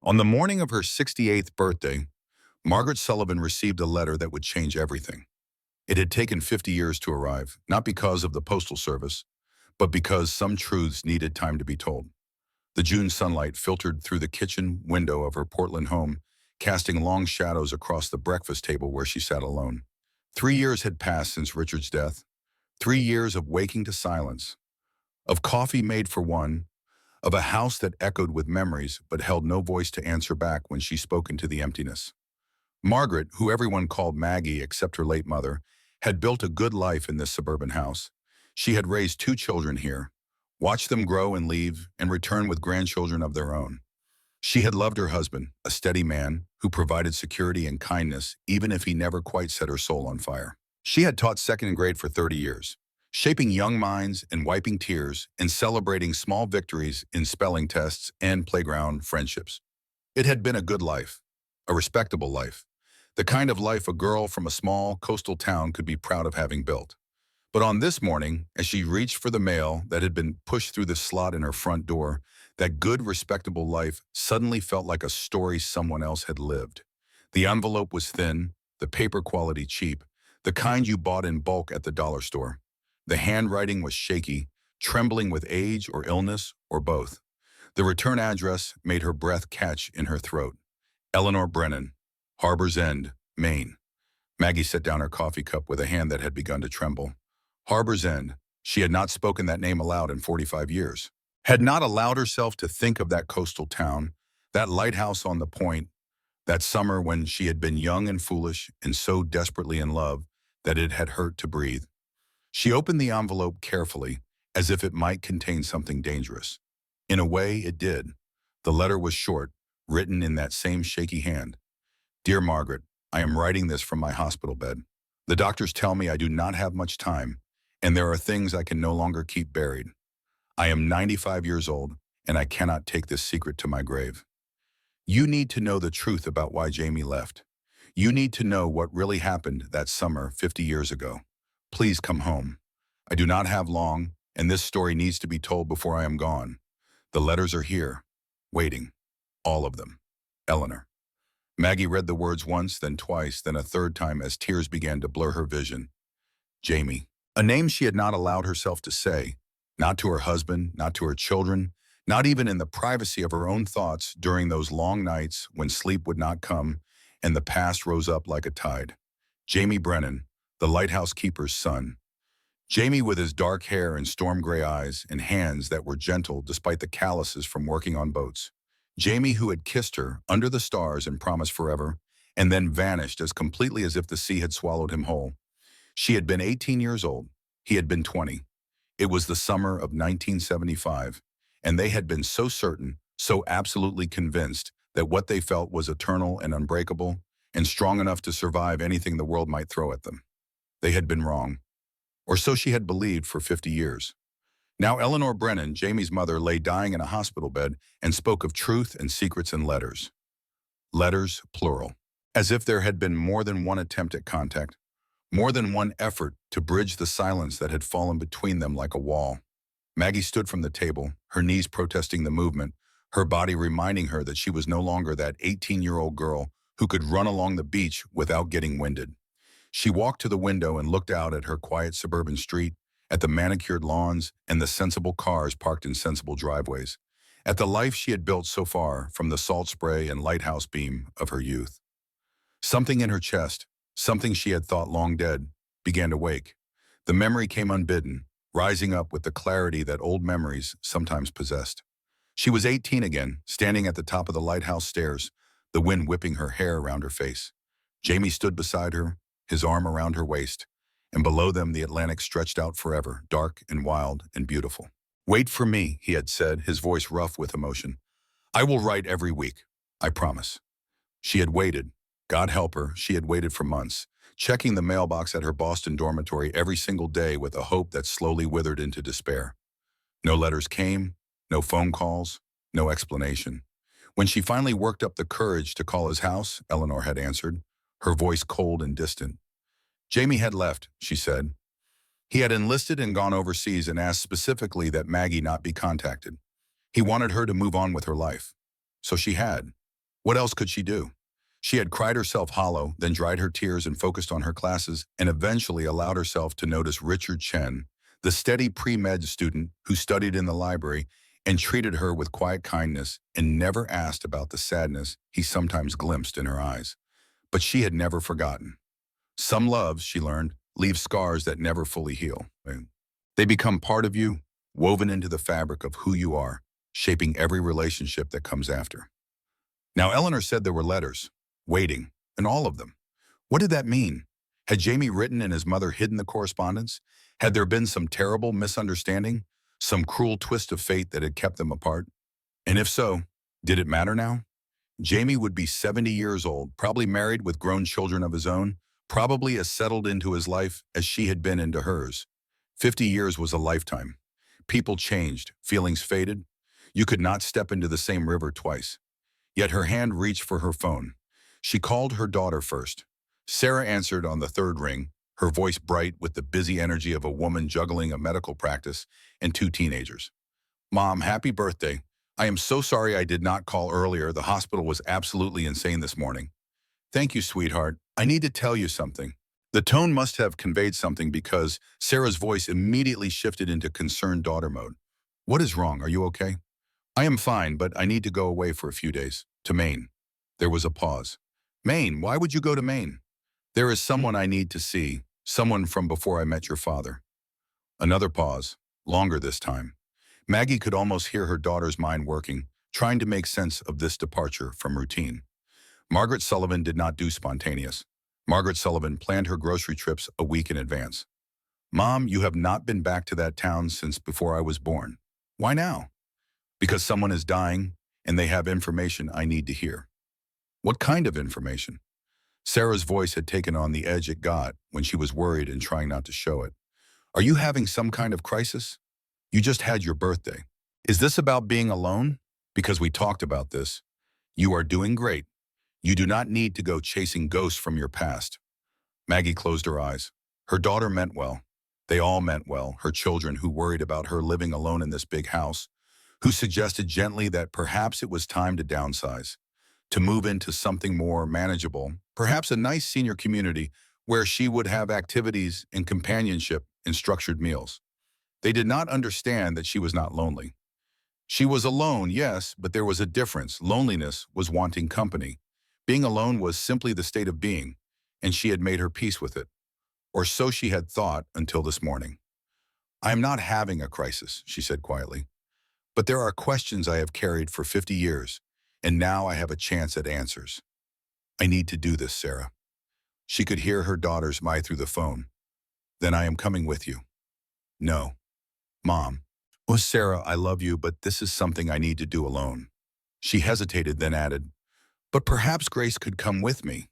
On the morning of her 68th birthday, Margaret Sullivan received a letter that would change everything. It had taken 50 years to arrive, not because of the postal service, but because some truths needed time to be told. The June sunlight filtered through the kitchen window of her Portland home, casting long shadows across the breakfast table where she sat alone. 3 years had passed since Richard's death. 3 years of waking to silence, of coffee made for one, of a house that echoed with memories but held no voice to answer back when she spoke into the emptiness. Margaret, who everyone called Maggie except her late mother, had built a good life in this suburban house. She had raised two children here, watched them grow and leave, and return with grandchildren of their own. She had loved her husband, a steady man who provided security and kindness even if he never quite set her soul on fire. She had taught second grade for 30 years, shaping young minds and wiping tears and celebrating small victories in spelling tests and playground friendships. It had been a good life, a respectable life, the kind of life a girl from a small coastal town could be proud of having built. But on this morning, as she reached for the mail that had been pushed through the slot in her front door, that good, respectable life suddenly felt like a story someone else had lived. The envelope was thin, the paper quality cheap, the kind you bought in bulk at the dollar store. The handwriting was shaky, trembling with age or illness or both. The return address made her breath catch in her throat. Eleanor Brennan, Harbor's End, Maine. Maggie set down her coffee cup with a hand that had begun to tremble. Harbor's End. She had not spoken that name aloud in 45 years. Had not allowed herself to think of that coastal town, that lighthouse on the point, that summer when she had been young and foolish and so desperately in love that it had hurt to breathe. She opened the envelope carefully, as if it might contain something dangerous. In a way, it did. The letter was short, written in that same shaky hand. Dear Margaret, I am writing this from my hospital bed. The doctors tell me I do not have much time, and there are things I can no longer keep buried. I am 95 years old, and I cannot take this secret to my grave. You need to know the truth about why Jamie left. You need to know what really happened that summer 50 years ago. Please come home. I do not have long, and this story needs to be told before I am gone. The letters are here, waiting. All of them. Eleanor. Maggie read the words once, then twice, then a third time as tears began to blur her vision. Jamie. A name she had not allowed herself to say, not to her husband, not to her children, not even in the privacy of her own thoughts during those long nights when sleep would not come and the past rose up like a tide. Jamie Brennan, the lighthouse keeper's son. Jamie with his dark hair and storm-gray eyes and hands that were gentle despite the calluses from working on boats. Jamie who had kissed her under the stars and promised forever, and then vanished as completely as if the sea had swallowed him whole. She had been 18 years old. He had been 20. It was the summer of 1975, and they had been so certain, so absolutely convinced that what they felt was eternal and unbreakable and strong enough to survive anything the world might throw at them. They had been wrong. Or so she had believed for 50 years. Now Eleanor Brennan, Jamie's mother, lay dying in a hospital bed and spoke of truth and secrets in letters. Letters, plural. As if there had been more than one attempt at contact, more than one effort to bridge the silence that had fallen between them like a wall. Maggie stood from the table, her knees protesting the movement, her body reminding her that she was no longer that 18-year-old girl who could run along the beach without getting winded. She walked to the window and looked out at her quiet suburban street, at the manicured lawns and the sensible cars parked in sensible driveways, at the life she had built so far from the salt spray and lighthouse beam of her youth. Something in her chest, something she had thought long dead, began to wake. The memory came unbidden, rising up with the clarity that old memories sometimes possessed. She was 18 again, standing at the top of the lighthouse stairs, the wind whipping her hair around her face. Jamie stood beside her, his arm around her waist, and below them the Atlantic stretched out forever, dark and wild and beautiful. Wait for me, he had said, his voice rough with emotion. I will write every week, I promise. She had waited. God help her, she had waited for months, checking the mailbox at her Boston dormitory every single day with a hope that slowly withered into despair. No letters came, no phone calls, no explanation. When she finally worked up the courage to call his house, Eleanor had answered, her voice cold and distant. Jamie had left, she said. He had enlisted and gone overseas and asked specifically that Maggie not be contacted. He wanted her to move on with her life. So she had. What else could she do? She had cried herself hollow, then dried her tears and focused on her classes, and eventually allowed herself to notice Richard Chen, the steady pre-med student who studied in the library and treated her with quiet kindness and never asked about the sadness he sometimes glimpsed in her eyes. But she had never forgotten. Some loves, she learned, leave scars that never fully heal. They become part of you, woven into the fabric of who you are, shaping every relationship that comes after. Now, Eleanor said there were letters, waiting, and all of them. What did that mean? Had Jamie written and his mother hidden the correspondence? Had there been some terrible misunderstanding? Some cruel twist of fate that had kept them apart? And if so, did it matter now? Jamie would be 70 years old, probably married with grown children of his own, probably as settled into his life as she had been into hers. 50 years was a lifetime. People changed, feelings faded. You could not step into the same river twice. Yet her hand reached for her phone. She called her daughter first. Sarah answered on the third ring, her voice bright with the busy energy of a woman juggling a medical practice and two teenagers. "Mom, happy birthday. I am so sorry I did not call earlier. The hospital was absolutely insane this morning." "Thank you, sweetheart. I need to tell you something." The tone must have conveyed something because Sarah's voice immediately shifted into concerned daughter mode. "What is wrong? Are you okay?" "I am fine, but I need to go away for a few days. To Maine." There was a pause. "Maine? Why would you go to Maine?" "There is someone I need to see. Someone from before I met your father." Another pause. Longer this time. Maggie could almost hear her daughter's mind working, trying to make sense of this departure from routine. Margaret Sullivan did not do spontaneous. Margaret Sullivan planned her grocery trips a week in advance. "Mom, you have not been back to that town since before I was born." "Why now?" "Because someone is dying, and they have information I need to hear." "What kind of information?" Sarah's voice had taken on the edge it got when she was worried and trying not to show it. "Are you having some kind of crisis? You just had your birthday. Is this about being alone? Because we talked about this. You are doing great. You do not need to go chasing ghosts from your past." Maggie closed her eyes. Her daughter meant well. They all meant well, her children who worried about her living alone in this big house, who suggested gently that perhaps it was time to downsize, to move into something more manageable, perhaps a nice senior community where she would have activities and companionship and structured meals. They did not understand that she was not lonely. She was alone, yes, but there was a difference. Loneliness was wanting company. Being alone was simply the state of being, and she had made her peace with it. Or so she had thought until this morning. "I am not having a crisis," she said quietly. "But there are questions I have carried for 50 years, and now I have a chance at answers. I need to do this, Sarah." She could hear her daughter's smile through the phone. "Then I am coming with you." "No." "Mom." "Oh, Sarah, I love you, but this is something I need to do alone." She hesitated, then added, "But perhaps Grace could come with me."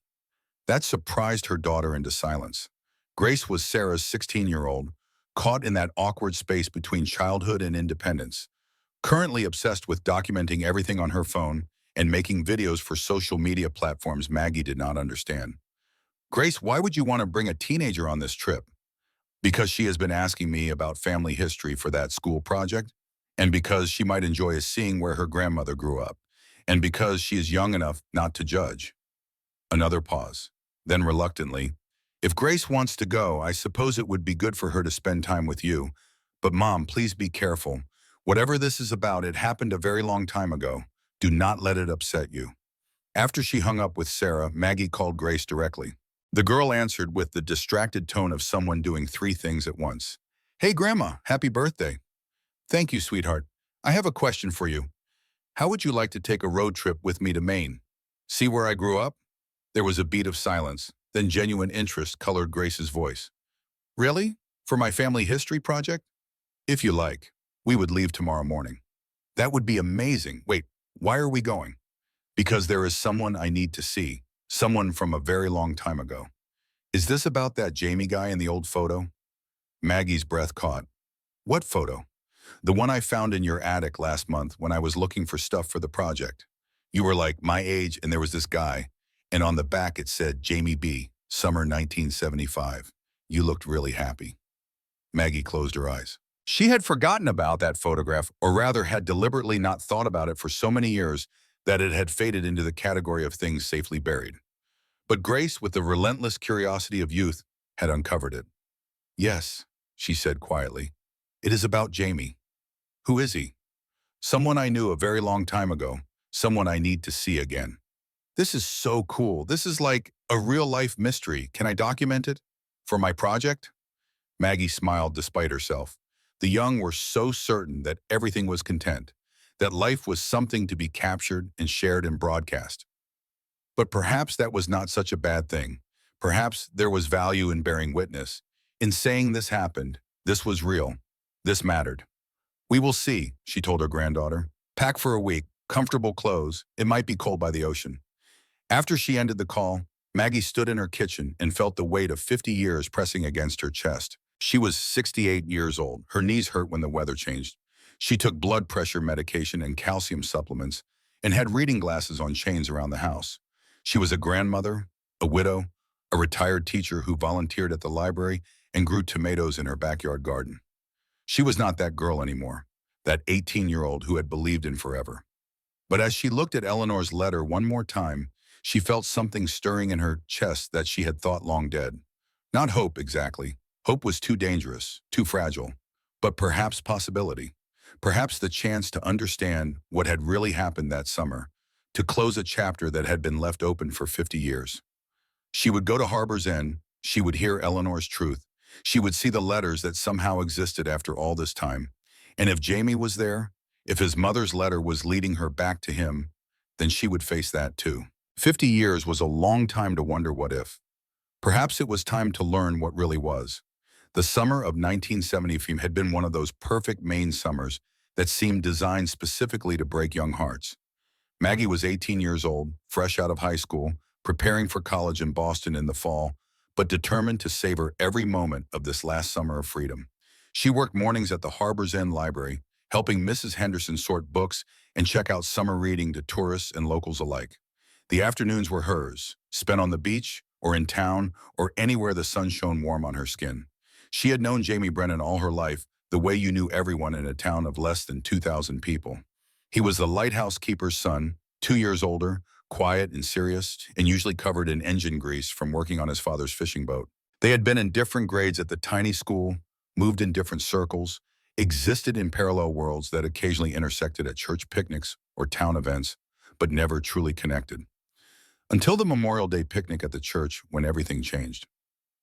That surprised her daughter into silence. Grace was Sarah's 16-year-old, caught in that awkward space between childhood and independence, currently obsessed with documenting everything on her phone and making videos for social media platforms Maggie did not understand. "Grace, why would you want to bring a teenager on this trip?" "Because she has been asking me about family history for that school project, and because she might enjoy seeing where her grandmother grew up, and because she is young enough not to judge." Another pause. Then reluctantly, "If Grace wants to go, I suppose it would be good for her to spend time with you. But Mom, please be careful. Whatever this is about, it happened a very long time ago. Do not let it upset you." After she hung up with Sarah, Maggie called Grace directly. The girl answered with the distracted tone of someone doing three things at once. "Hey, Grandma, happy birthday." "Thank you, sweetheart. I have a question for you. How would you like to take a road trip with me to Maine? See where I grew up?" There was a beat of silence, then genuine interest colored Grace's voice. "Really? For my family history project?" "If you like. We would leave tomorrow morning." "That would be amazing. Wait, why are we going?" "Because there is someone I need to see, someone from a very long time ago." "Is this about that Jamie guy in the old photo?" Maggie's breath caught. "What photo?" "The one I found in your attic last month when I was looking for stuff for the project. You were like my age and there was this guy, and on the back it said Jamie B., summer 1975. You looked really happy." Maggie closed her eyes. She had forgotten about that photograph, or rather had deliberately not thought about it for so many years that it had faded into the category of things safely buried. But Grace, with the relentless curiosity of youth, had uncovered it. "Yes," she said quietly. "It is about Jamie." "Who is he?" "Someone I knew a very long time ago. Someone I need to see again." "This is so cool. This is like a real-life mystery. Can I document it? For my project?" Maggie smiled despite herself. The young were so certain that everything was content, that life was something to be captured and shared and broadcast. But perhaps that was not such a bad thing. Perhaps there was value in bearing witness, in saying this happened, this was real, this mattered. "We will see," she told her granddaughter. "Pack for a week, comfortable clothes, it might be cold by the ocean." After she ended the call, Maggie stood in her kitchen and felt the weight of 50 years pressing against her chest. She was 68 years old. Her knees hurt when the weather changed. She took blood pressure medication and calcium supplements and had reading glasses on chains around the house. She was a grandmother, a widow, a retired teacher who volunteered at the library and grew tomatoes in her backyard garden. She was not that girl anymore, that 18-year-old who had believed in forever. But as she looked at Eleanor's letter one more time, she felt something stirring in her chest that she had thought long dead. Not hope, exactly. Hope was too dangerous, too fragile. But perhaps possibility. Perhaps the chance to understand what had really happened that summer, to close a chapter that had been left open for 50 years. She would go to Harbor's End. She would hear Eleanor's truth. She would see the letters that somehow existed after all this time. And if Jamie was there, if his mother's letter was leading her back to him, then she would face that too. 50 years was a long time to wonder what if. Perhaps it was time to learn what really was. The summer of 1970 had been one of those perfect Maine summers that seemed designed specifically to break young hearts. Maggie was 18 years old, fresh out of high school, preparing for college in Boston in the fall, but determined to savor every moment of this last summer of freedom. She worked mornings at the Harbor's End Library, helping Mrs. Henderson sort books and check out summer reading to tourists and locals alike. The afternoons were hers, spent on the beach or in town or anywhere the sun shone warm on her skin. She had known Jamie Brennan all her life, the way you knew everyone in a town of less than 2,000 people. He was the lighthouse keeper's son, 2 years older, quiet and serious, and usually covered in engine grease from working on his father's fishing boat. They had been in different grades at the tiny school, moved in different circles, existed in parallel worlds that occasionally intersected at church picnics or town events, but never truly connected. Until the Memorial Day picnic at the church when everything changed.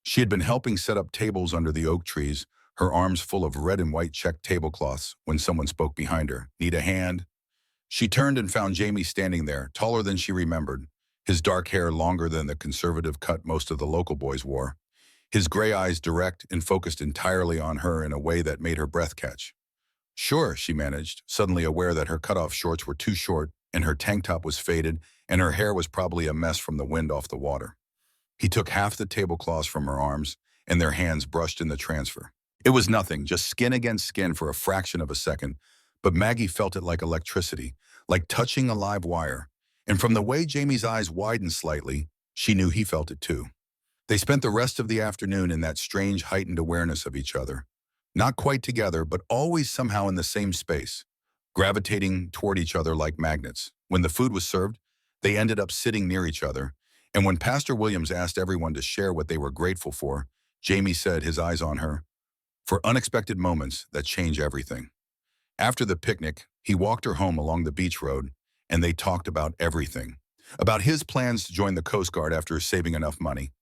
She had been helping set up tables under the oak trees, her arms full of red and white checked tablecloths when someone spoke behind her. "Need a hand?" She turned and found Jamie standing there, taller than she remembered, his dark hair longer than the conservative cut most of the local boys wore, his gray eyes direct and focused entirely on her in a way that made her breath catch. "Sure," she managed, suddenly aware that her cutoff shorts were too short and her tank top was faded and her hair was probably a mess from the wind off the water. He took half the tablecloths from her arms and their hands brushed in the transfer. It was nothing, just skin against skin for a fraction of a second, but Maggie felt it like electricity, like touching a live wire. And from the way Jamie's eyes widened slightly, she knew he felt it too. They spent the rest of the afternoon in that strange heightened awareness of each other. Not quite together, but always somehow in the same space, gravitating toward each other like magnets. When the food was served, they ended up sitting near each other, and when Pastor Williams asked everyone to share what they were grateful for, Jamie said, his eyes on her, "For unexpected moments that change everything." After the picnic, he walked her home along the beach road, and they talked about everything. About his plans to join the Coast Guard after saving enough money,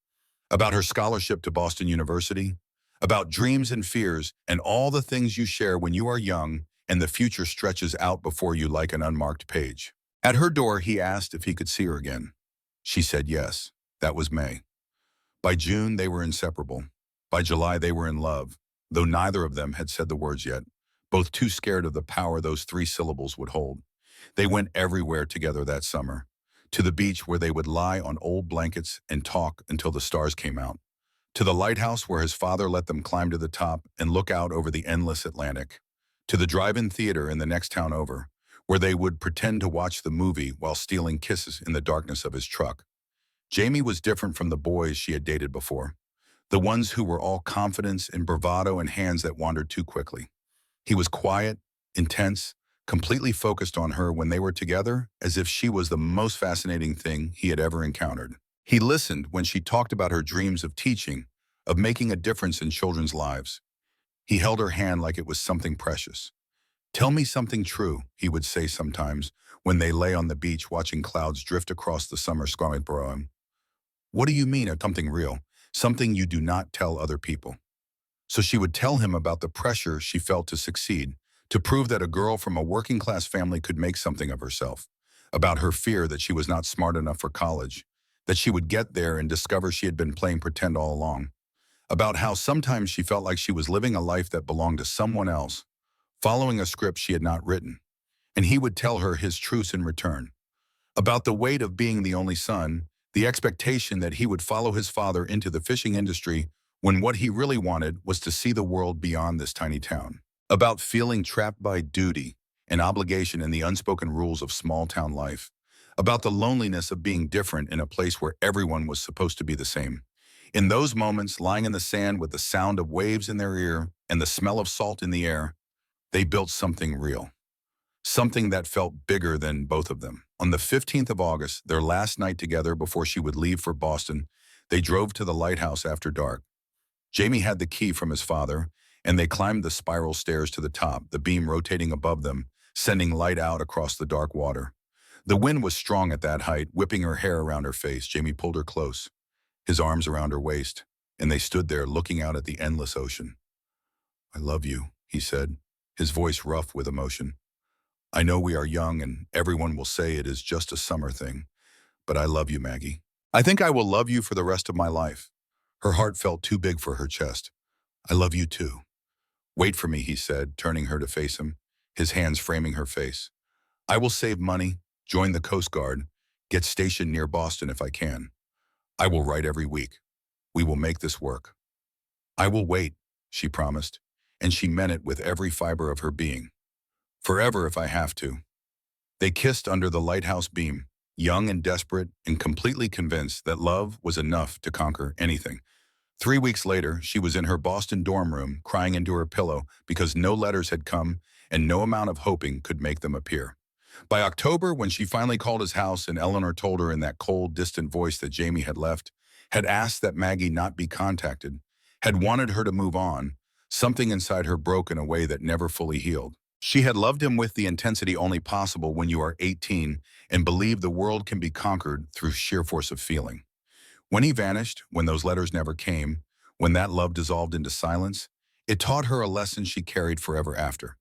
about her scholarship to Boston University, about dreams and fears and all the things you share when you are young and the future stretches out before you like an unmarked page. At her door, he asked if he could see her again. She said yes. That was May. By June, they were inseparable. By July, they were in love, though neither of them had said the words yet, both too scared of the power those 3 syllables would hold. They went everywhere together that summer, to the beach where they would lie on old blankets and talk until the stars came out, to the lighthouse where his father let them climb to the top and look out over the endless Atlantic, to the drive-in theater in the next town over, where they would pretend to watch the movie while stealing kisses in the darkness of his truck. Jamie was different from the boys she had dated before, the ones who were all confidence and bravado and hands that wandered too quickly. He was quiet, intense, completely focused on her when they were together, as if she was the most fascinating thing he had ever encountered. He listened when she talked about her dreams of teaching, of making a difference in children's lives. He held her hand like it was something precious. "Tell me something true," he would say sometimes, when they lay on the beach watching clouds drift across the summer sky. "What do you mean, something real? Something you do not tell other people?" So she would tell him about the pressure she felt to succeed, to prove that a girl from a working-class family could make something of herself, about her fear that she was not smart enough for college, that she would get there and discover she had been playing pretend all along, about how sometimes she felt like she was living a life that belonged to someone else, following a script she had not written, and he would tell her his truths in return, about the weight of being the only son, the expectation that he would follow his father into the fishing industry when what he really wanted was to see the world beyond this tiny town, about feeling trapped by duty and obligation in the unspoken rules of small-town life, about the loneliness of being different in a place where everyone was supposed to be the same. In those moments, lying in the sand with the sound of waves in their ear and the smell of salt in the air, they built something real. Something that felt bigger than both of them. On the 15th of August, their last night together before she would leave for Boston, they drove to the lighthouse after dark. Jamie had the key from his father, and they climbed the spiral stairs to the top, the beam rotating above them, sending light out across the dark water. The wind was strong at that height, whipping her hair around her face. Jamie pulled her close, his arms around her waist, and they stood there looking out at the endless ocean. "I love you," he said, his voice rough with emotion. "I know we are young and everyone will say it is just a summer thing, but I love you, Maggie. I think I will love you for the rest of my life." Her heart felt too big for her chest. "I love you too." "Wait for me," he said, turning her to face him, his hands framing her face. "I will save money, join the Coast Guard, get stationed near Boston if I can. I will write every week. We will make this work." "I will wait," she promised, and she meant it with every fiber of her being. "Forever if I have to." They kissed under the lighthouse beam, young and desperate and completely convinced that love was enough to conquer anything. 3 weeks later, she was in her Boston dorm room, crying into her pillow because no letters had come and no amount of hoping could make them appear. By October, when she finally called his house and Eleanor told her in that cold, distant voice that Jamie had left, had asked that Maggie not be contacted, had wanted her to move on, something inside her broke in a way that never fully healed. She had loved him with the intensity only possible when you are 18 and believe the world can be conquered through sheer force of feeling. When he vanished, when those letters never came, when that love dissolved into silence, it taught her a lesson she carried forever after.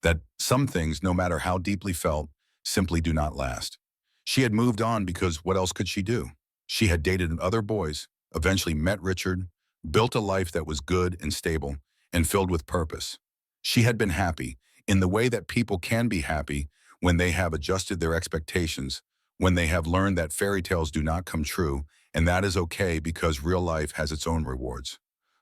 That some things, no matter how deeply felt, simply do not last. She had moved on because what else could she do? She had dated other boys, eventually met Richard, built a life that was good and stable, and filled with purpose. She had been happy, in the way that people can be happy when they have adjusted their expectations, when they have learned that fairy tales do not come true, and that is okay because real life has its own rewards.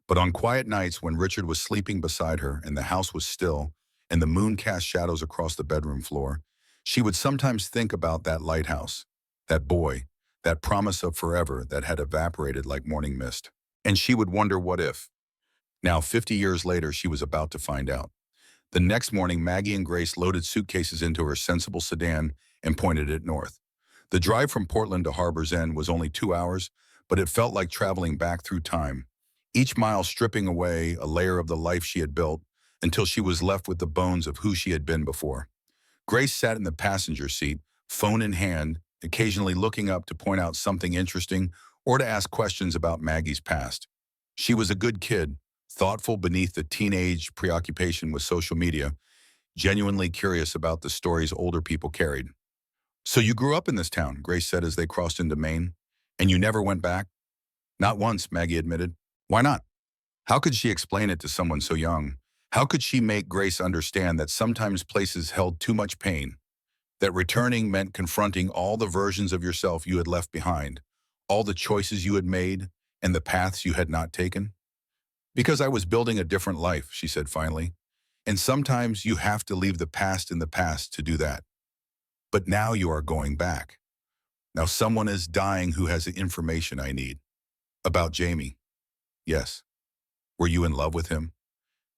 But on quiet nights when Richard was sleeping beside her and the house was still, and the moon cast shadows across the bedroom floor, she would sometimes think about that lighthouse, that boy, that promise of forever that had evaporated like morning mist. And she would wonder what if. Now, 50 years later, she was about to find out. The next morning, Maggie and Grace loaded suitcases into her sensible sedan and pointed it north. The drive from Portland to Harbor's End was only 2 hours, but it felt like traveling back through time, each mile stripping away a layer of the life she had built until she was left with the bones of who she had been before. Grace sat in the passenger seat, phone in hand, occasionally looking up to point out something interesting or to ask questions about Maggie's past. She was a good kid, thoughtful beneath the teenage preoccupation with social media, genuinely curious about the stories older people carried. "So you grew up in this town," Grace said as they crossed into Maine, "and you never went back?" "Not once," Maggie admitted. "Why not?" How could she explain it to someone so young? How could she make Grace understand that sometimes places held too much pain, that returning meant confronting all the versions of yourself you had left behind, all the choices you had made, and the paths you had not taken? "Because I was building a different life," she said finally. "And sometimes you have to leave the past in the past to do that. But now you are going back. Now someone is dying who has the information I need." "About Jamie?" "Yes." "Were you in love with him?"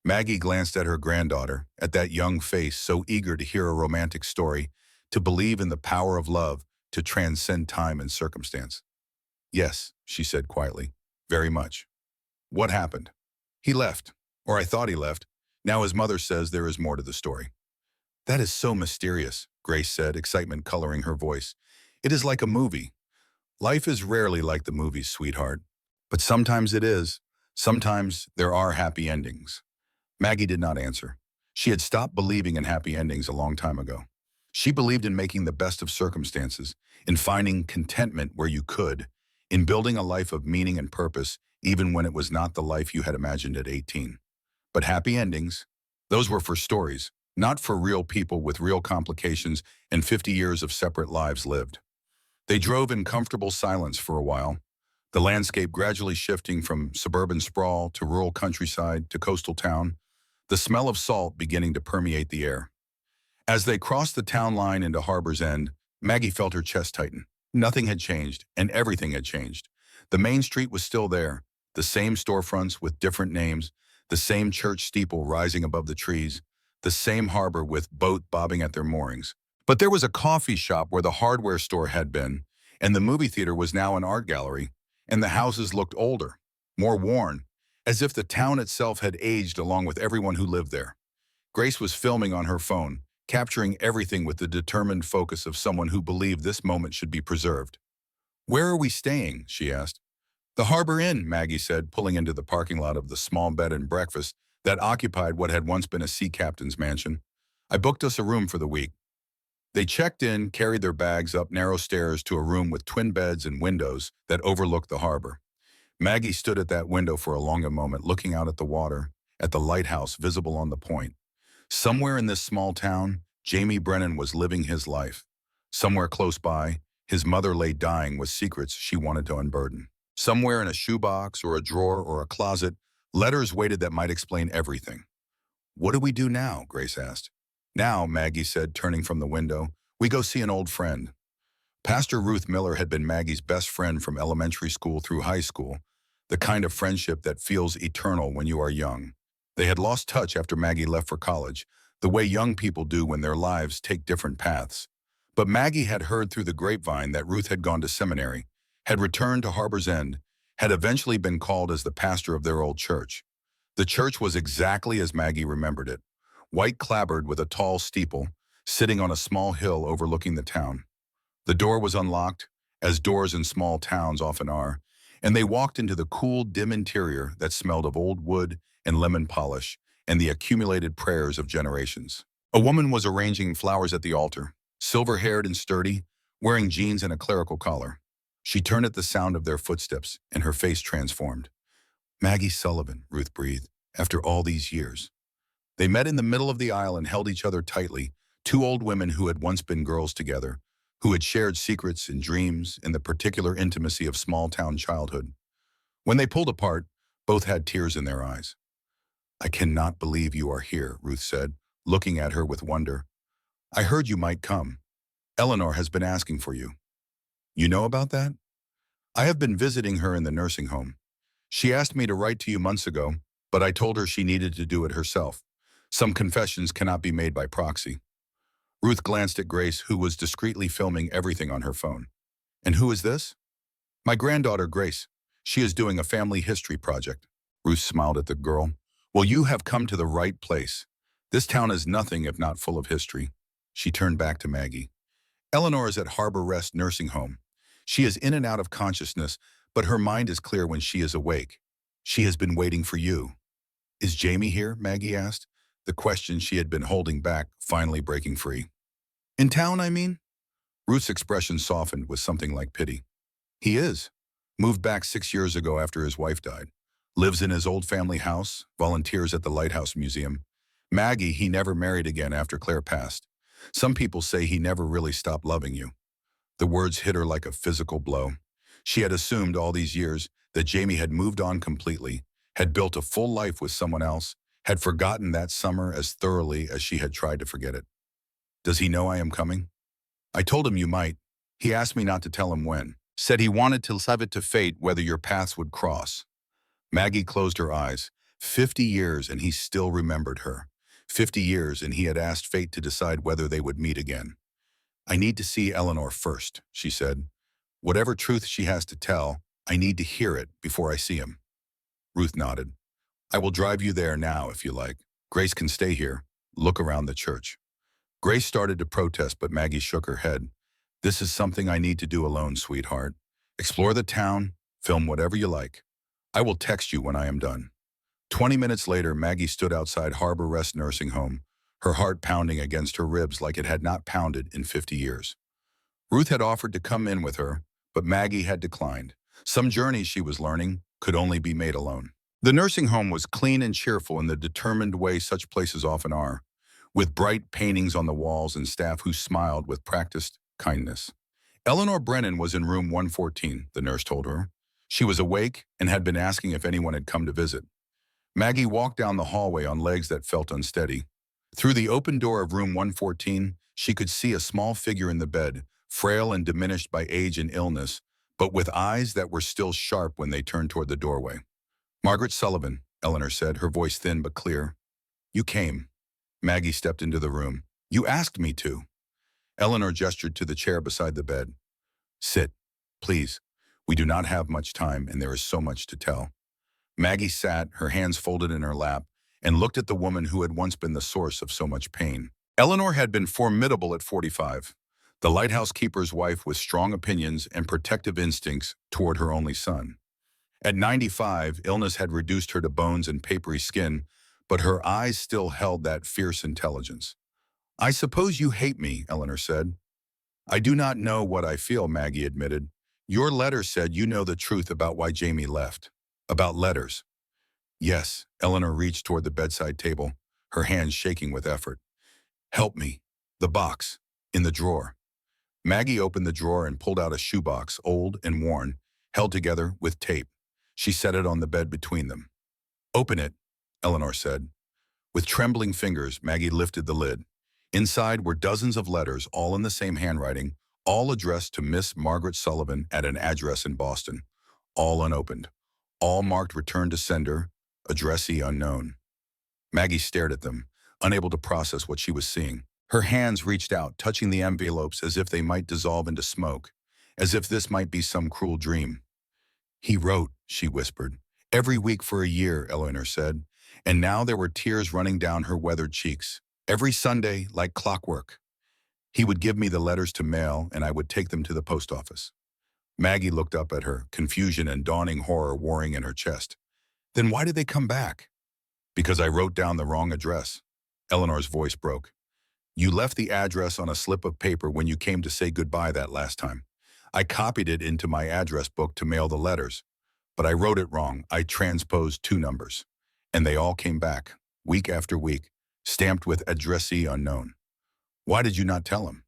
Maggie glanced at her granddaughter, at that young face so eager to hear a romantic story, to believe in the power of love, to transcend time and circumstance. Yes, she said quietly, very much. What happened? He left, or I thought he left. Now his mother says there is more to the story. That is so mysterious, Grace said, excitement coloring her voice. It is like a movie. Life is rarely like the movies, sweetheart. But sometimes it is. Sometimes there are happy endings. Maggie did not answer. She had stopped believing in happy endings a long time ago. She believed in making the best of circumstances, in finding contentment where you could, in building a life of meaning and purpose, even when it was not the life you had imagined at 18. But happy endings, those were for stories, not for real people with real complications and 50 years of separate lives lived. They drove in comfortable silence for a while, the landscape gradually shifting from suburban sprawl to rural countryside to coastal town, the smell of salt beginning to permeate the air. As they crossed the town line into Harbor's End, Maggie felt her chest tighten. Nothing had changed, and everything had changed. The main street was still there, the same storefronts with different names, the same church steeple rising above the trees, the same harbor with boat bobbing at their moorings. But there was a coffee shop where the hardware store had been, and the movie theater was now an art gallery, and the houses looked older, more worn, as if the town itself had aged along with everyone who lived there. Grace was filming on her phone, capturing everything with the determined focus of someone who believed this moment should be preserved. "Where are we staying?" she asked. "The Harbor Inn," Maggie said, pulling into the parking lot of the small bed and breakfast that occupied what had once been a sea captain's mansion. "I booked us a room for the week." They checked in, carried their bags up narrow stairs to a room with twin beds and windows that overlooked the harbor. Maggie stood at that window for a longer moment, looking out at the water, at the lighthouse visible on the point. Somewhere in this small town, Jamie Brennan was living his life. Somewhere close by, his mother lay dying with secrets she wanted to unburden. Somewhere in a shoebox or a drawer or a closet, letters waited that might explain everything. "What do we do now?" Grace asked. "Now," Maggie said, turning from the window, "we go see an old friend." Pastor Ruth Miller had been Maggie's best friend from elementary school through high school, the kind of friendship that feels eternal when you are young. They had lost touch after Maggie left for college, the way young people do when their lives take different paths. But Maggie had heard through the grapevine that Ruth had gone to seminary, had returned to Harbor's End, had eventually been called as the pastor of their old church. The church was exactly as Maggie remembered it, white clapboard with a tall steeple, sitting on a small hill overlooking the town. The door was unlocked, as doors in small towns often are, and they walked into the cool, dim interior that smelled of old wood and lemon polish and the accumulated prayers of generations. A woman was arranging flowers at the altar, silver-haired and sturdy, wearing jeans and a clerical collar. She turned at the sound of their footsteps, and her face transformed. "Maggie Sullivan," Ruth breathed, "after all these years." They met in the middle of the aisle and held each other tightly, two old women who had once been girls together, who had shared secrets and dreams and the particular intimacy of small-town childhood. When they pulled apart, both had tears in their eyes. "I cannot believe you are here," Ruth said, looking at her with wonder. "I heard you might come. Eleanor has been asking for you." "You know about that?" "I have been visiting her in the nursing home. She asked me to write to you months ago, but I told her she needed to do it herself. Some confessions cannot be made by proxy." Ruth glanced at Grace, who was discreetly filming everything on her phone. "And who is this?" "My granddaughter, Grace. She is doing a family history project." Ruth smiled at the girl. "Well, you have come to the right place. This town is nothing if not full of history." She turned back to Maggie. "Eleanor is at Harbor Rest Nursing Home. She is in and out of consciousness, but her mind is clear when she is awake. She has been waiting for you." "Is Jamie here?" Maggie asked, the question she had been holding back finally breaking free. "In town, I mean?" Ruth's expression softened with something like pity. "He is. Moved back 6 years ago after his wife died. Lives in his old family house, volunteers at the Lighthouse Museum. Maggie, he never married again after Claire passed. Some people say he never really stopped loving you." The words hit her like a physical blow. She had assumed all these years that Jamie had moved on completely, had built a full life with someone else, had forgotten that summer as thoroughly as she had tried to forget it. "Does he know I am coming?" "I told him you might. He asked me not to tell him when. Said he wanted to leave it to fate whether your paths would cross." Maggie closed her eyes, 50 years and he still remembered her. 50 years and he had asked fate to decide whether they would meet again. I need to see Eleanor first, she said. Whatever truth she has to tell, I need to hear it before I see him. Ruth nodded. I will drive you there now if you like. Grace can stay here. Look around the church. Grace started to protest, but Maggie shook her head. This is something I need to do alone, sweetheart. Explore the town, film whatever you like. I will text you when I am done. 20 minutes later, Maggie stood outside Harbor Rest Nursing Home, her heart pounding against her ribs like it had not pounded in 50 years. Ruth had offered to come in with her, but Maggie had declined. Some journeys, she was learning, could only be made alone. The nursing home was clean and cheerful in the determined way such places often are, with bright paintings on the walls and staff who smiled with practiced kindness. Eleanor Brennan was in room 114, the nurse told her. She was awake and had been asking if anyone had come to visit. Maggie walked down the hallway on legs that felt unsteady. Through the open door of room 114, she could see a small figure in the bed, frail and diminished by age and illness, but with eyes that were still sharp when they turned toward the doorway. Margaret Sullivan, Eleanor said, her voice thin but clear. You came. Maggie stepped into the room. You asked me to. Eleanor gestured to the chair beside the bed. Sit, please. We do not have much time, and there is so much to tell. Maggie sat, her hands folded in her lap, and looked at the woman who had once been the source of so much pain. Eleanor had been formidable at 45, the lighthouse keeper's wife with strong opinions and protective instincts toward her only son. At 95, illness had reduced her to bones and papery skin, but her eyes still held that fierce intelligence. I suppose you hate me, Eleanor said. I do not know what I feel, Maggie admitted. Your letter said you know the truth about why Jamie left. About letters. Yes, Eleanor reached toward the bedside table, her hands shaking with effort. Help me. The box. In the drawer. Maggie opened the drawer and pulled out a shoebox, old and worn, held together with tape. She set it on the bed between them. Open it, Eleanor said. With trembling fingers, Maggie lifted the lid. Inside were dozens of letters, all in the same handwriting, all addressed to Miss Margaret Sullivan at an address in Boston. All unopened. All marked return to sender, addressee unknown. Maggie stared at them, unable to process what she was seeing. Her hands reached out, touching the envelopes as if they might dissolve into smoke, as if this might be some cruel dream. He wrote, she whispered. Every week for a year, Eleanor said, and now there were tears running down her weathered cheeks. Every Sunday, like clockwork. He would give me the letters to mail, and I would take them to the post office. Maggie looked up at her, confusion and dawning horror warring in her chest. Then why did they come back? Because I wrote down the wrong address. Eleanor's voice broke. You left the address on a slip of paper when you came to say goodbye that last time. I copied it into my address book to mail the letters. But I wrote it wrong. I transposed 2 numbers. And they all came back, week after week, stamped with addressee unknown. Why did you not tell him?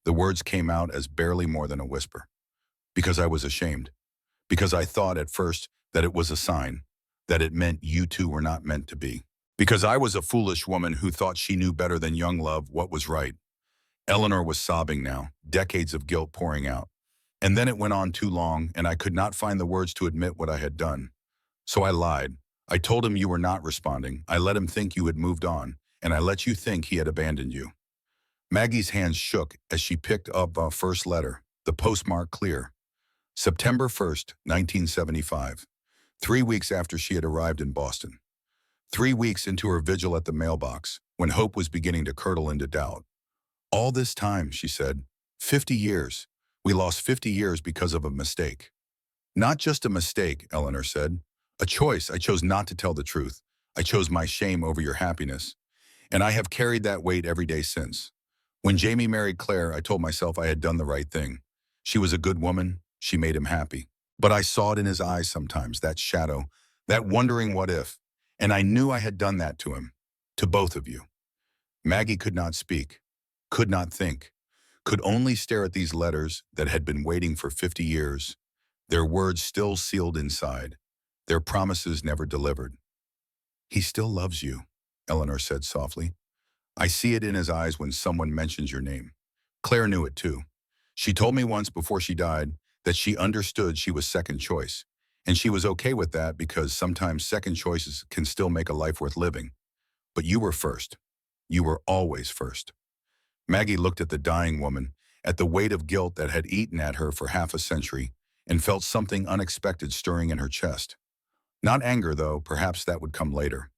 The words came out as barely more than a whisper. Because I was ashamed. Because I thought at first that it was a sign, that it meant you two were not meant to be. Because I was a foolish woman who thought she knew better than young love what was right. Eleanor was sobbing now, decades of guilt pouring out. And then it went on too long, and I could not find the words to admit what I had done. So I lied. I told him you were not responding. I let him think you had moved on, and I let you think he had abandoned you. Maggie's hands shook as she picked up a first letter, the postmark clear. September 1st, 1975, 3 weeks after she had arrived in Boston. 3 weeks into her vigil at the mailbox, when hope was beginning to curdle into doubt. All this time, she said, 50 years. We lost 50 years because of a mistake. Not just a mistake, Eleanor said. A choice. I chose not to tell the truth. I chose my shame over your happiness. And I have carried that weight every day since. When Jamie married Claire, I told myself I had done the right thing. She was a good woman. She made him happy. But I saw it in his eyes sometimes, that shadow, that wondering what if. And I knew I had done that to him, to both of you. Maggie could not speak, could not think, could only stare at these letters that had been waiting for 50 years, their words still sealed inside, their promises never delivered. He still loves you, Eleanor said softly. I see it in his eyes when someone mentions your name. Claire knew it too. She told me once before she died that she understood she was second choice, And she was okay with that because sometimes second choices can still make a life worth living. But you were first. You were always first. Maggie looked at the dying woman, at the weight of guilt that had eaten at her for half a century, and felt something unexpected stirring in her chest. Not anger, though, perhaps that would come later.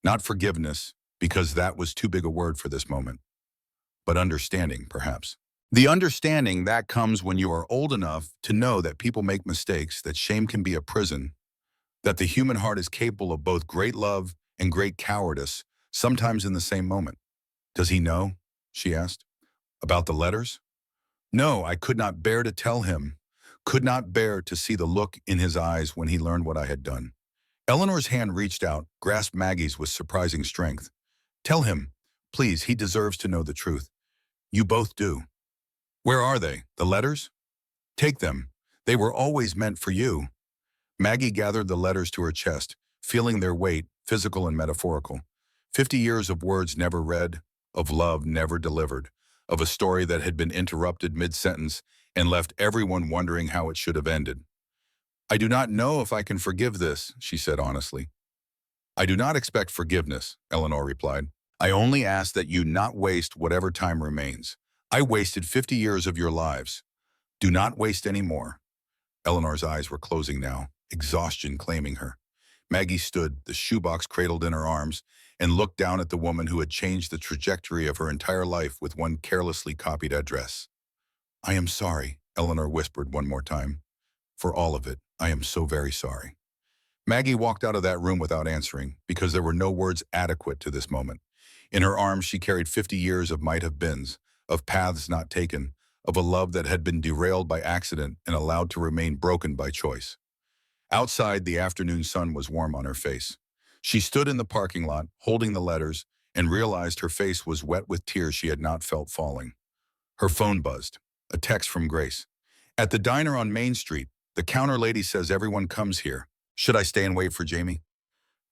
Not forgiveness, because that was too big a word for this moment. But understanding, perhaps. The understanding that comes when you are old enough to know that people make mistakes, that shame can be a prison, that the human heart is capable of both great love and great cowardice, sometimes in the same moment. Does he know? She asked. About the letters? No, I could not bear to tell him, could not bear to see the look in his eyes when he learned what I had done. Eleanor's hand reached out, grasped Maggie's with surprising strength. Tell him, please, he deserves to know the truth. You both do. Where are they? The letters? Take them. They were always meant for you. Maggie gathered the letters to her chest, feeling their weight, physical and metaphorical. 50 years of words never read, of love never delivered, of a story that had been interrupted mid-sentence and left everyone wondering how it should have ended. I do not know if I can forgive this, she said honestly. I do not expect forgiveness, Eleanor replied. I only ask that you not waste whatever time remains. I wasted 50 years of your lives. Do not waste any more. Eleanor's eyes were closing now, exhaustion claiming her. Maggie stood, the shoebox cradled in her arms, and looked down at the woman who had changed the trajectory of her entire life with one carelessly copied address. I am sorry, Eleanor whispered one more time. For all of it, I am so very sorry. Maggie walked out of that room without answering, because there were no words adequate to this moment. In her arms she carried 50 years of might-have-beens, of paths not taken, of a love that had been derailed by accident and allowed to remain broken by choice. Outside, the afternoon sun was warm on her face. She stood in the parking lot, holding the letters, and realized her face was wet with tears she had not felt falling. Her phone buzzed. A text from Grace. At the diner on Main Street, the counter lady says everyone comes here. Should I stay and wait for Jamie?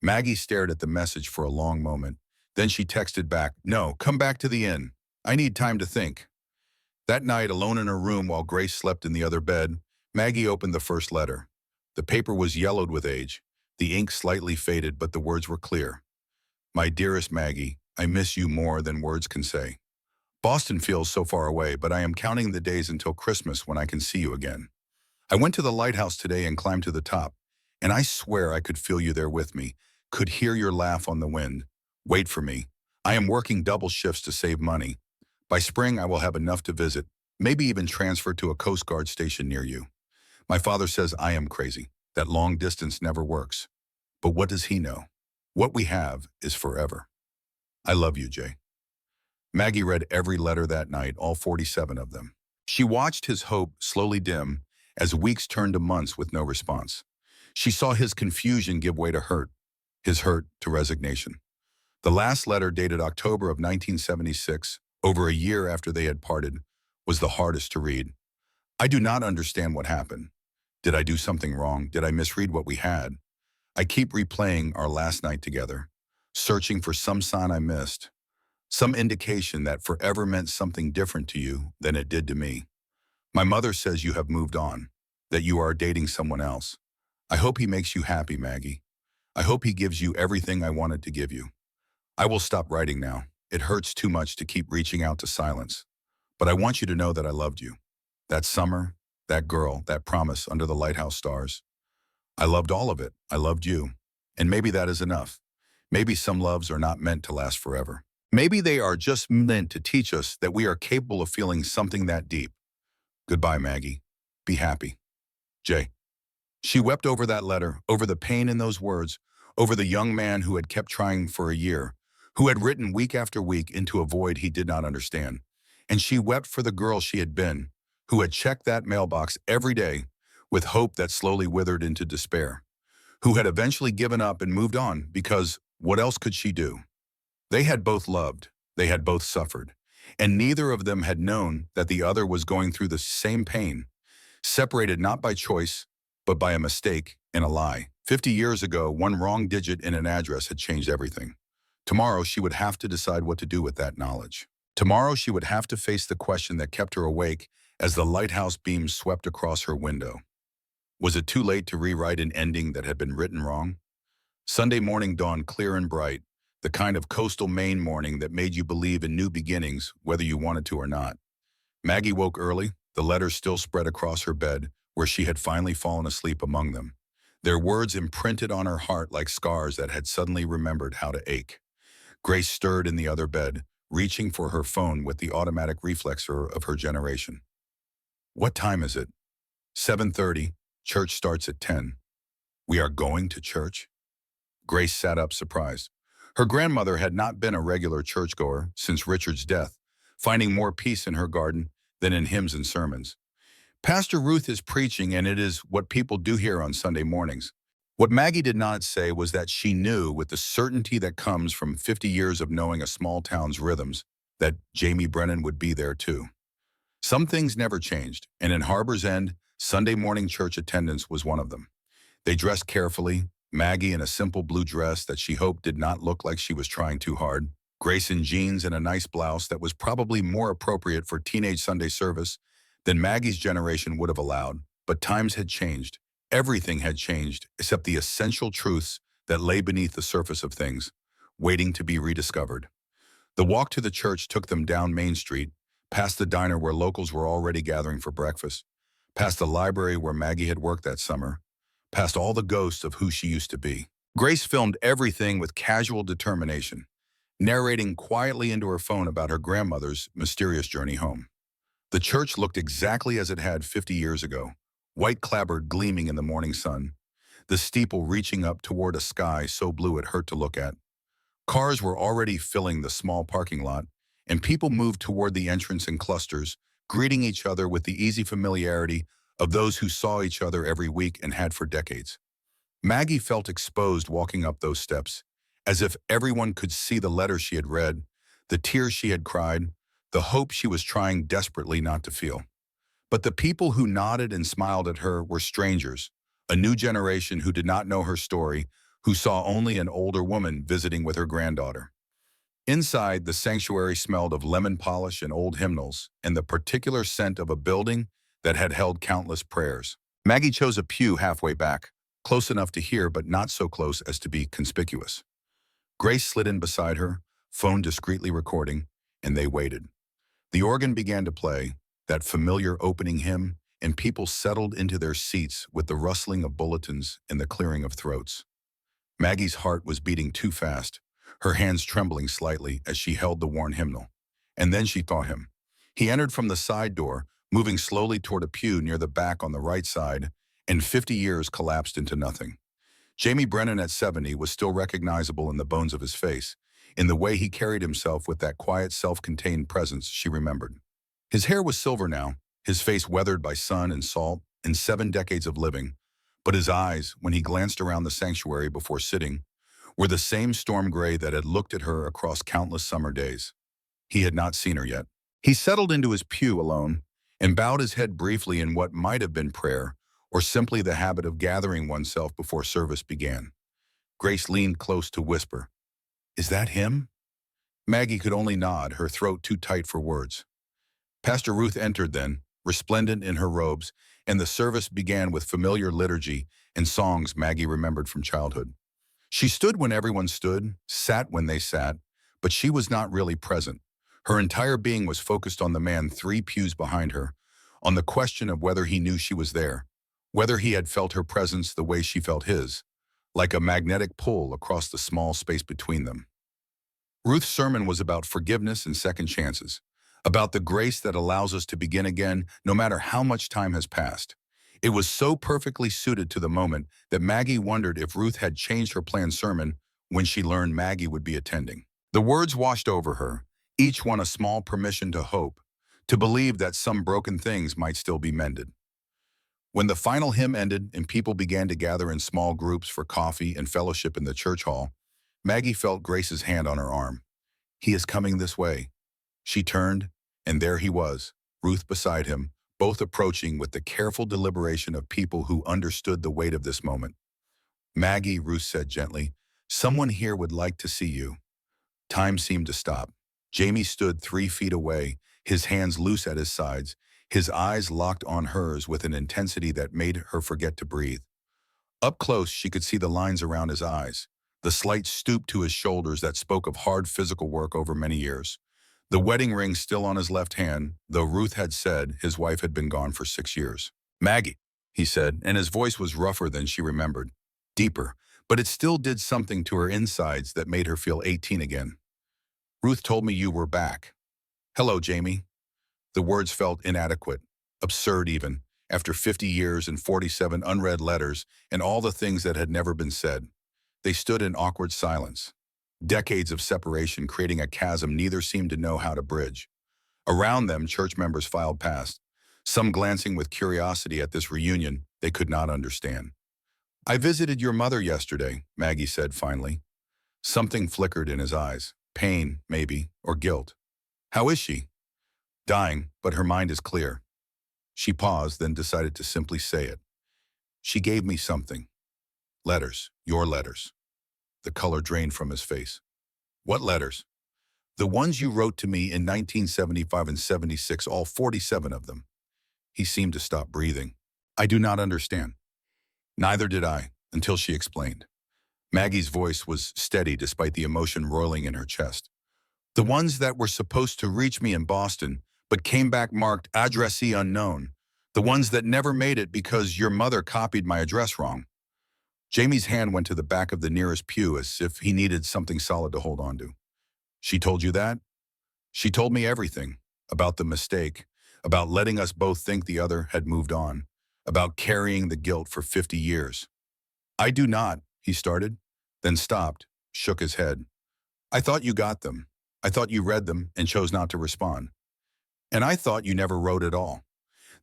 Maggie stared at the message for a long moment. Then she texted back, no, come back to the inn. I need time to think. That night, alone in her room while Grace slept in the other bed, Maggie opened the first letter. The paper was yellowed with age, the ink slightly faded, but the words were clear. My dearest Maggie, I miss you more than words can say. Boston feels so far away, but I am counting the days until Christmas when I can see you again. I went to the lighthouse today and climbed to the top, and I swear I could feel you there with me, could hear your laugh on the wind. Wait for me. I am working double shifts to save money. By spring, I will have enough to visit, maybe even transfer to a Coast Guard station near you. My father says I am crazy, that long distance never works. But what does he know? What we have is forever. I love you, Jay. Maggie read every letter that night, all 47 of them. She watched his hope slowly dim as weeks turned to months with no response. She saw his confusion give way to hurt, his hurt to resignation. The last letter, dated October of 1976, over a year after they had parted, was the hardest to read. I do not understand what happened. Did I do something wrong? Did I misread what we had? I keep replaying our last night together, searching for some sign I missed, some indication that forever meant something different to you than it did to me. My mother says you have moved on, that you are dating someone else. I hope he makes you happy, Maggie. I hope he gives you everything I wanted to give you. I will stop writing now. It hurts too much to keep reaching out to silence. But I want you to know that I loved you. That summer, that girl, that promise under the lighthouse stars. I loved all of it. I loved you. And maybe that is enough. Maybe some loves are not meant to last forever. Maybe they are just meant to teach us that we are capable of feeling something that deep. Goodbye, Maggie. Be happy. Jay. She wept over that letter, over the pain in those words, over the young man who had kept trying for a year, who had written week after week into a void he did not understand. And she wept for the girl she had been, who had checked that mailbox every day with hope that slowly withered into despair, who had eventually given up and moved on because what else could she do? They had both loved, they had both suffered, and neither of them had known that the other was going through the same pain, separated not by choice, but by a mistake and a lie. 50 years ago, one wrong digit in an address had changed everything. Tomorrow, she would have to decide what to do with that knowledge. Tomorrow, she would have to face the question that kept her awake as the lighthouse beams swept across her window. Was it too late to rewrite an ending that had been written wrong? Sunday morning dawned clear and bright, the kind of coastal Maine morning that made you believe in new beginnings, whether you wanted to or not. Maggie woke early, the letters still spread across her bed, where she had finally fallen asleep among them. Their words imprinted on her heart like scars that had suddenly remembered how to ache. Grace stirred in the other bed, reaching for her phone with the automatic reflexer of her generation. What time is it? 7:30. Church starts at 10. We are going to church? Grace sat up surprised. Her grandmother had not been a regular churchgoer since Richard's death, finding more peace in her garden than in hymns and sermons. Pastor Ruth is preaching, and it is what people do here on Sunday mornings. What Maggie did not say was that she knew, with the certainty that comes from 50 years of knowing a small town's rhythms, that Jamie Brennan would be there too. Some things never changed, and in Harbor's End, Sunday morning church attendance was one of them. They dressed carefully, Maggie in a simple blue dress that she hoped did not look like she was trying too hard, Grace in jeans and a nice blouse that was probably more appropriate for teenage Sunday service than Maggie's generation would have allowed. But times had changed. Everything had changed, except the essential truths that lay beneath the surface of things, waiting to be rediscovered. The walk to the church took them down Main Street, past the diner where locals were already gathering for breakfast, past the library where Maggie had worked that summer, past all the ghosts of who she used to be. Grace filmed everything with casual determination, narrating quietly into her phone about her grandmother's mysterious journey home. The church looked exactly as it had 50 years ago, white clapboard gleaming in the morning sun, the steeple reaching up toward a sky so blue it hurt to look at. Cars were already filling the small parking lot, and people moved toward the entrance in clusters, greeting each other with the easy familiarity of those who saw each other every week and had for decades. Maggie felt exposed walking up those steps, as if everyone could see the letters she had read, the tears she had cried, the hope she was trying desperately not to feel. But the people who nodded and smiled at her were strangers, a new generation who did not know her story, who saw only an older woman visiting with her granddaughter. Inside, the sanctuary smelled of lemon polish and old hymnals, and the particular scent of a building that had held countless prayers. Maggie chose a pew halfway back, close enough to hear but not so close as to be conspicuous. Grace slid in beside her, phone discreetly recording, and they waited. The organ began to play, that familiar opening hymn, and people settled into their seats with the rustling of bulletins and the clearing of throats. Maggie's heart was beating too fast, her hands trembling slightly as she held the worn hymnal. And then she saw him. He entered from the side door, moving slowly toward a pew near the back on the right side, and 50 years collapsed into nothing. Jamie Brennan at 70 was still recognizable in the bones of his face, in the way he carried himself with that quiet, self-contained presence she remembered. His hair was silver now, his face weathered by sun and salt and 7 decades of living, but his eyes, when he glanced around the sanctuary before sitting, were the same storm gray that had looked at her across countless summer days. He had not seen her yet. He settled into his pew alone and bowed his head briefly in what might have been prayer, or simply the habit of gathering oneself before service began. Grace leaned close to whisper, "Is that him?" Maggie could only nod, her throat too tight for words. Pastor Ruth entered then, resplendent in her robes, and the service began with familiar liturgy and songs Maggie remembered from childhood. She stood when everyone stood, sat when they sat, but she was not really present. Her entire being was focused on the man 3 pews behind her, on the question of whether he knew she was there, whether he had felt her presence the way she felt his, like a magnetic pull across the small space between them. Ruth's sermon was about forgiveness and second chances, about the grace that allows us to begin again no matter how much time has passed. It was so perfectly suited to the moment that Maggie wondered if Ruth had changed her planned sermon when she learned Maggie would be attending. The words washed over her, each one a small permission to hope, to believe that some broken things might still be mended. When the final hymn ended and people began to gather in small groups for coffee and fellowship in the church hall, Maggie felt Grace's hand on her arm. "He is coming this way." She turned, and there he was, Ruth beside him, both approaching with the careful deliberation of people who understood the weight of this moment. "Maggie," Ruth said gently, "someone here would like to see you." Time seemed to stop. Jamie stood 3 feet away, his hands loose at his sides, His eyes locked on hers with an intensity that made her forget to breathe. Up close, she could see the lines around his eyes, the slight stoop to his shoulders that spoke of hard physical work over many years. The wedding ring still on his left hand, though Ruth had said his wife had been gone for 6 years. "Maggie," he said, and his voice was rougher than she remembered, deeper, but it still did something to her insides that made her feel 18 again. "Ruth told me you were back." "Hello, Jamie." The words felt inadequate, absurd even, after 50 years and 47 unread letters and all the things that had never been said. They stood in awkward silence. Decades of separation creating a chasm neither seemed to know how to bridge. Around them, church members filed past, some glancing with curiosity at this reunion they could not understand. "I visited your mother yesterday," Maggie said finally. Something flickered in his eyes. Pain, maybe, or guilt. "How is she?" "Dying, but her mind is clear." She paused, then decided to simply say it. "She gave me something. Letters. Your letters." The color drained from his face. "What letters?" "The ones you wrote to me in 1975 and 76, all 47 of them." He seemed to stop breathing. "I do not understand." Neither did I, until she explained. Maggie's voice was steady despite the emotion roiling in her chest. "The ones that were supposed to reach me in Boston, but came back marked addressee unknown. The ones that never made it because your mother copied my address wrong." Jamie's hand went to the back of the nearest pew as if he needed something solid to hold on to. "She told you that?" "She told me everything. About the mistake, about letting us both think the other had moved on, about carrying the guilt for 50 years. "I do not," he started, then stopped, shook his head. "I thought you got them. I thought you read them and chose not to respond. And I thought you never wrote at all."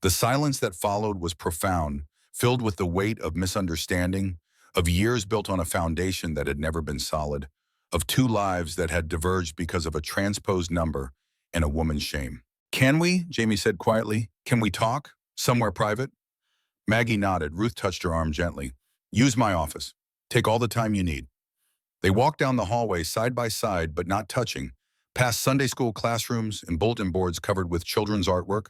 The silence that followed was profound, filled with the weight of misunderstanding, of years built on a foundation that had never been solid, of two lives that had diverged because of a transposed number and a woman's shame. "Can we?" Jamie said quietly. "Can we talk? Somewhere private?" Maggie nodded. Ruth touched her arm gently. "Use my office. Take all the time you need." They walked down the hallway side by side, but not touching, past Sunday school classrooms and bulletin boards covered with children's artwork,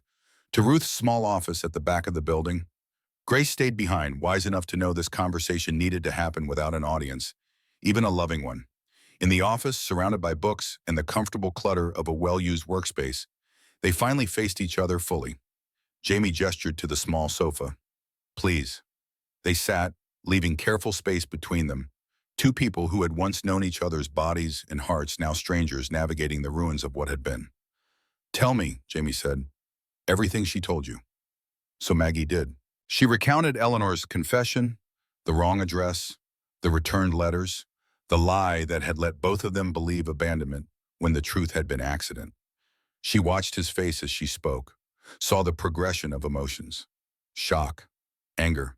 to Ruth's small office at the back of the building. Grace stayed behind, wise enough to know this conversation needed to happen without an audience, even a loving one. In the office, surrounded by books and the comfortable clutter of a well-used workspace, they finally faced each other fully. Jamie gestured to the small sofa. "Please." They sat, leaving careful space between them. Two people who had once known each other's bodies and hearts, now strangers navigating the ruins of what had been. "Tell me," Jamie said, "everything she told you." So Maggie did. She recounted Eleanor's confession, the wrong address, the returned letters, the lie that had let both of them believe abandonment when the truth had been accident. She watched his face as she spoke, saw the progression of emotions. Shock, anger,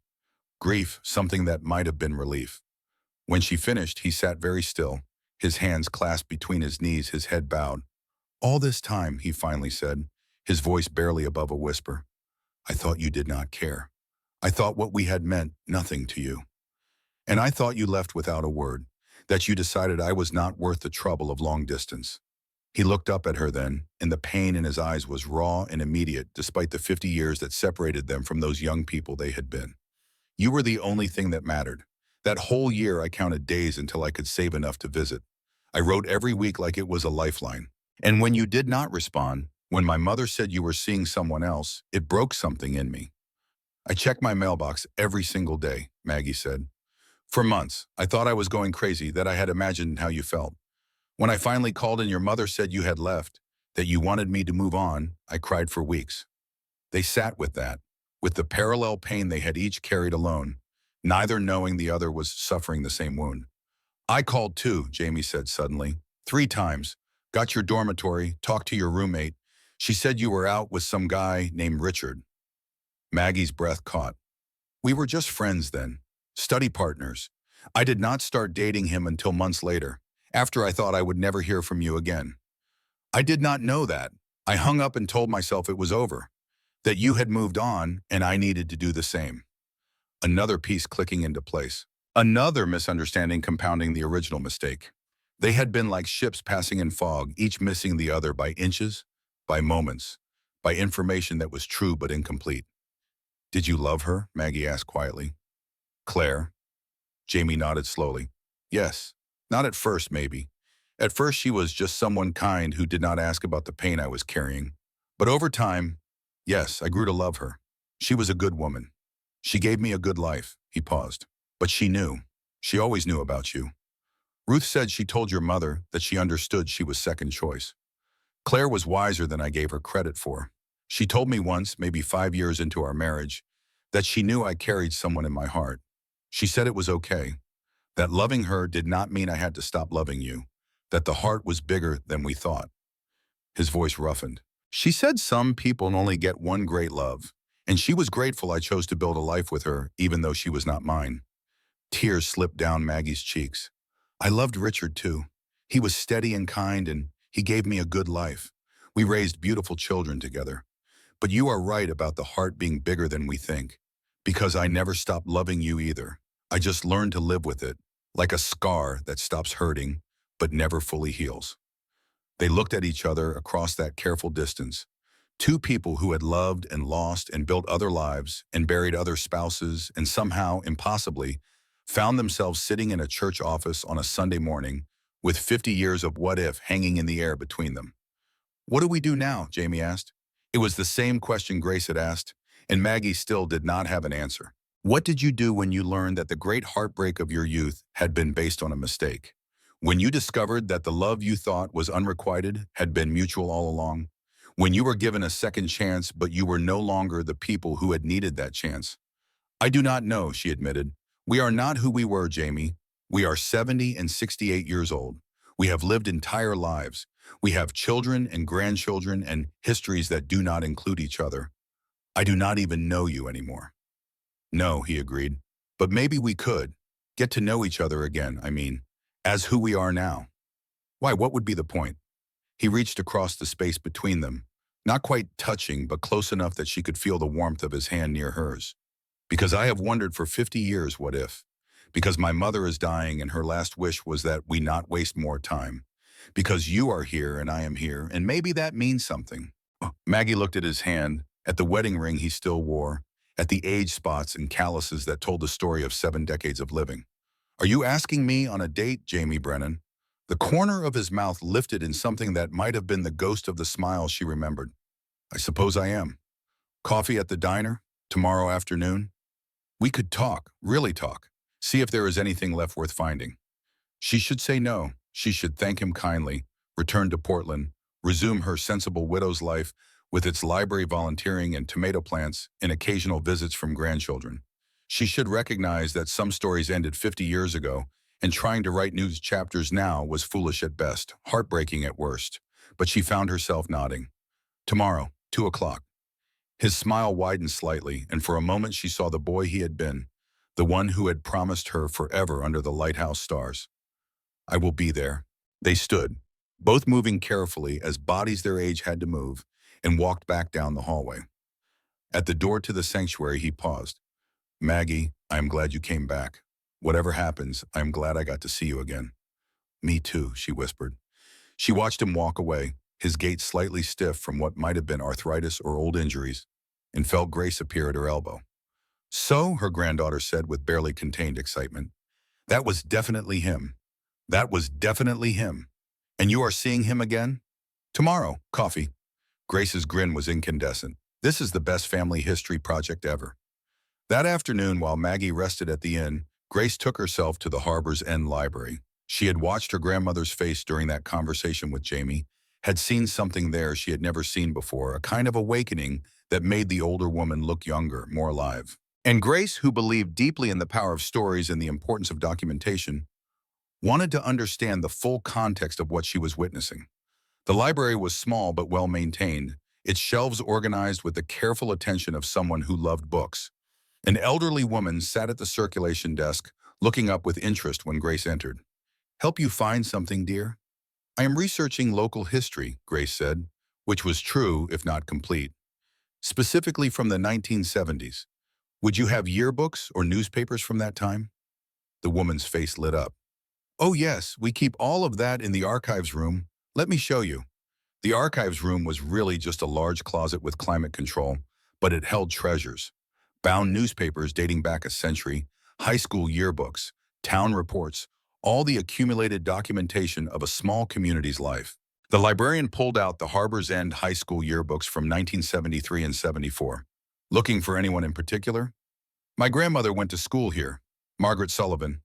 grief, something that might have been relief. When she finished, he sat very still, his hands clasped between his knees, his head bowed. "All this time," he finally said, his voice barely above a whisper, "I thought you did not care. I thought what we had meant nothing to you. And I thought you left without a word, that you decided I was not worth the trouble of long distance." He looked up at her then, and the pain in his eyes was raw and immediate despite the 50 years that separated them from those young people they had been. "You were the only thing that mattered. That whole year I counted days until I could save enough to visit. I wrote every week like it was a lifeline. And when you did not respond, when my mother said you were seeing someone else, it broke something in me. I checked my mailbox every single day," Maggie said. "For months, I thought I was going crazy, that I had imagined how you felt. When I finally called and your mother said you had left, that you wanted me to move on, I cried for weeks." They sat with that, with the parallel pain they had each carried alone, neither knowing the other was suffering the same wound. "I called too," Jamie said suddenly. "3 times. Got your dormitory, talked to your roommate. She said you were out with some guy named Richard." Maggie's breath caught. "We were just friends then. Study partners. I did not start dating him until months later, after I thought I would never hear from you again. I did not know that. I hung up and told myself it was over, that you had moved on and I needed to do the same." Another piece clicking into place. Another misunderstanding compounding the original mistake. They had been like ships passing in fog, each missing the other by inches, by moments, by information that was true but incomplete. Did you love her? Maggie asked quietly. Claire. Jamie nodded slowly. Yes. Not at first, maybe. At first, she was just someone kind who did not ask about the pain I was carrying. But over time, yes, I grew to love her. She was a good woman. She gave me a good life. He paused. But she knew. She always knew about you. Ruth said she told your mother that she understood she was second choice. Claire was wiser than I gave her credit for. She told me once, maybe 5 years into our marriage, that she knew I carried someone in my heart. She said it was okay, that loving her did not mean I had to stop loving you, that the heart was bigger than we thought. His voice roughened. She said some people only get one great love, and she was grateful I chose to build a life with her, even though she was not mine. Tears slipped down Maggie's cheeks. I loved Richard too. He was steady and kind, and he gave me a good life. We raised beautiful children together. But you are right about the heart being bigger than we think, because I never stopped loving you either. I just learned to live with it, like a scar that stops hurting, but never fully heals. They looked at each other across that careful distance. Two people who had loved and lost and built other lives and buried other spouses and somehow, impossibly, found themselves sitting in a church office on a Sunday morning with 50 years of what if hanging in the air between them. What do we do now? Jamie asked. It was the same question Grace had asked, and Maggie still did not have an answer. What did you do when you learned that the great heartbreak of your youth had been based on a mistake? When you discovered that the love you thought was unrequited had been mutual all along? When you were given a second chance but you were no longer the people who had needed that chance? I do not know, she admitted. We are not who we were, Jamie. We are 70 and 68 years old. We have lived entire lives. We have children and grandchildren and histories that do not include each other. I do not even know you anymore. No, he agreed. But maybe we could. Get to know each other again, as who we are now. Why, what would be the point? He reached across the space between them, not quite touching, but close enough that she could feel the warmth of his hand near hers. Because I have wondered for 50 years, what if? Because my mother is dying and her last wish was that we not waste more time. Because you are here and I am here, and maybe that means something. Maggie looked at his hand, at the wedding ring he still wore, at the age spots and calluses that told the story of 7 decades of living. Are you asking me on a date, Jamie Brennan? The corner of his mouth lifted in something that might have been the ghost of the smile she remembered. I suppose I am. Coffee at the diner? Tomorrow afternoon? We could talk, really talk. See if there is anything left worth finding. She should say no. She should thank him kindly, return to Portland, resume her sensible widow's life with its library volunteering and tomato plants and occasional visits from grandchildren. She should recognize that some stories ended 50 years ago, and trying to write new chapters now was foolish at best, heartbreaking at worst. But she found herself nodding. Tomorrow, 2 o'clock. His smile widened slightly, and for a moment she saw the boy he had been, the one who had promised her forever under the lighthouse stars. I will be there. They stood, both moving carefully as bodies their age had to move, and walked back down the hallway. At the door to the sanctuary, he paused. Maggie, I am glad you came back. Whatever happens, I am glad I got to see you again. Me too, she whispered. She watched him walk away, his gait slightly stiff from what might have been arthritis or old injuries, and felt Grace appear at her elbow. So, her granddaughter said with barely contained excitement, that was definitely him. That was definitely him. And you are seeing him again? Tomorrow, coffee. Grace's grin was incandescent. This is the best family history project ever. That afternoon, while Maggie rested at the inn, Grace took herself to the Harbor's End Library. She had watched her grandmother's face during that conversation with Jamie, had seen something there she had never seen before, a kind of awakening that made the older woman look younger, more alive. And Grace, who believed deeply in the power of stories and the importance of documentation, wanted to understand the full context of what she was witnessing. The library was small but well-maintained, its shelves organized with the careful attention of someone who loved books. An elderly woman sat at the circulation desk, looking up with interest when Grace entered. Help you find something, dear? I am researching local history, Grace said, which was true, if not complete. Specifically from the 1970s. Would you have yearbooks or newspapers from that time? The woman's face lit up. Oh yes, we keep all of that in the archives room. Let me show you. The archives room was really just a large closet with climate control, but it held treasures. Bound newspapers dating back a century, high school yearbooks, town reports, all the accumulated documentation of a small community's life. The librarian pulled out the Harbor's End high school yearbooks from 1973 and 74. Looking for anyone in particular? My grandmother went to school here. Margaret Sullivan.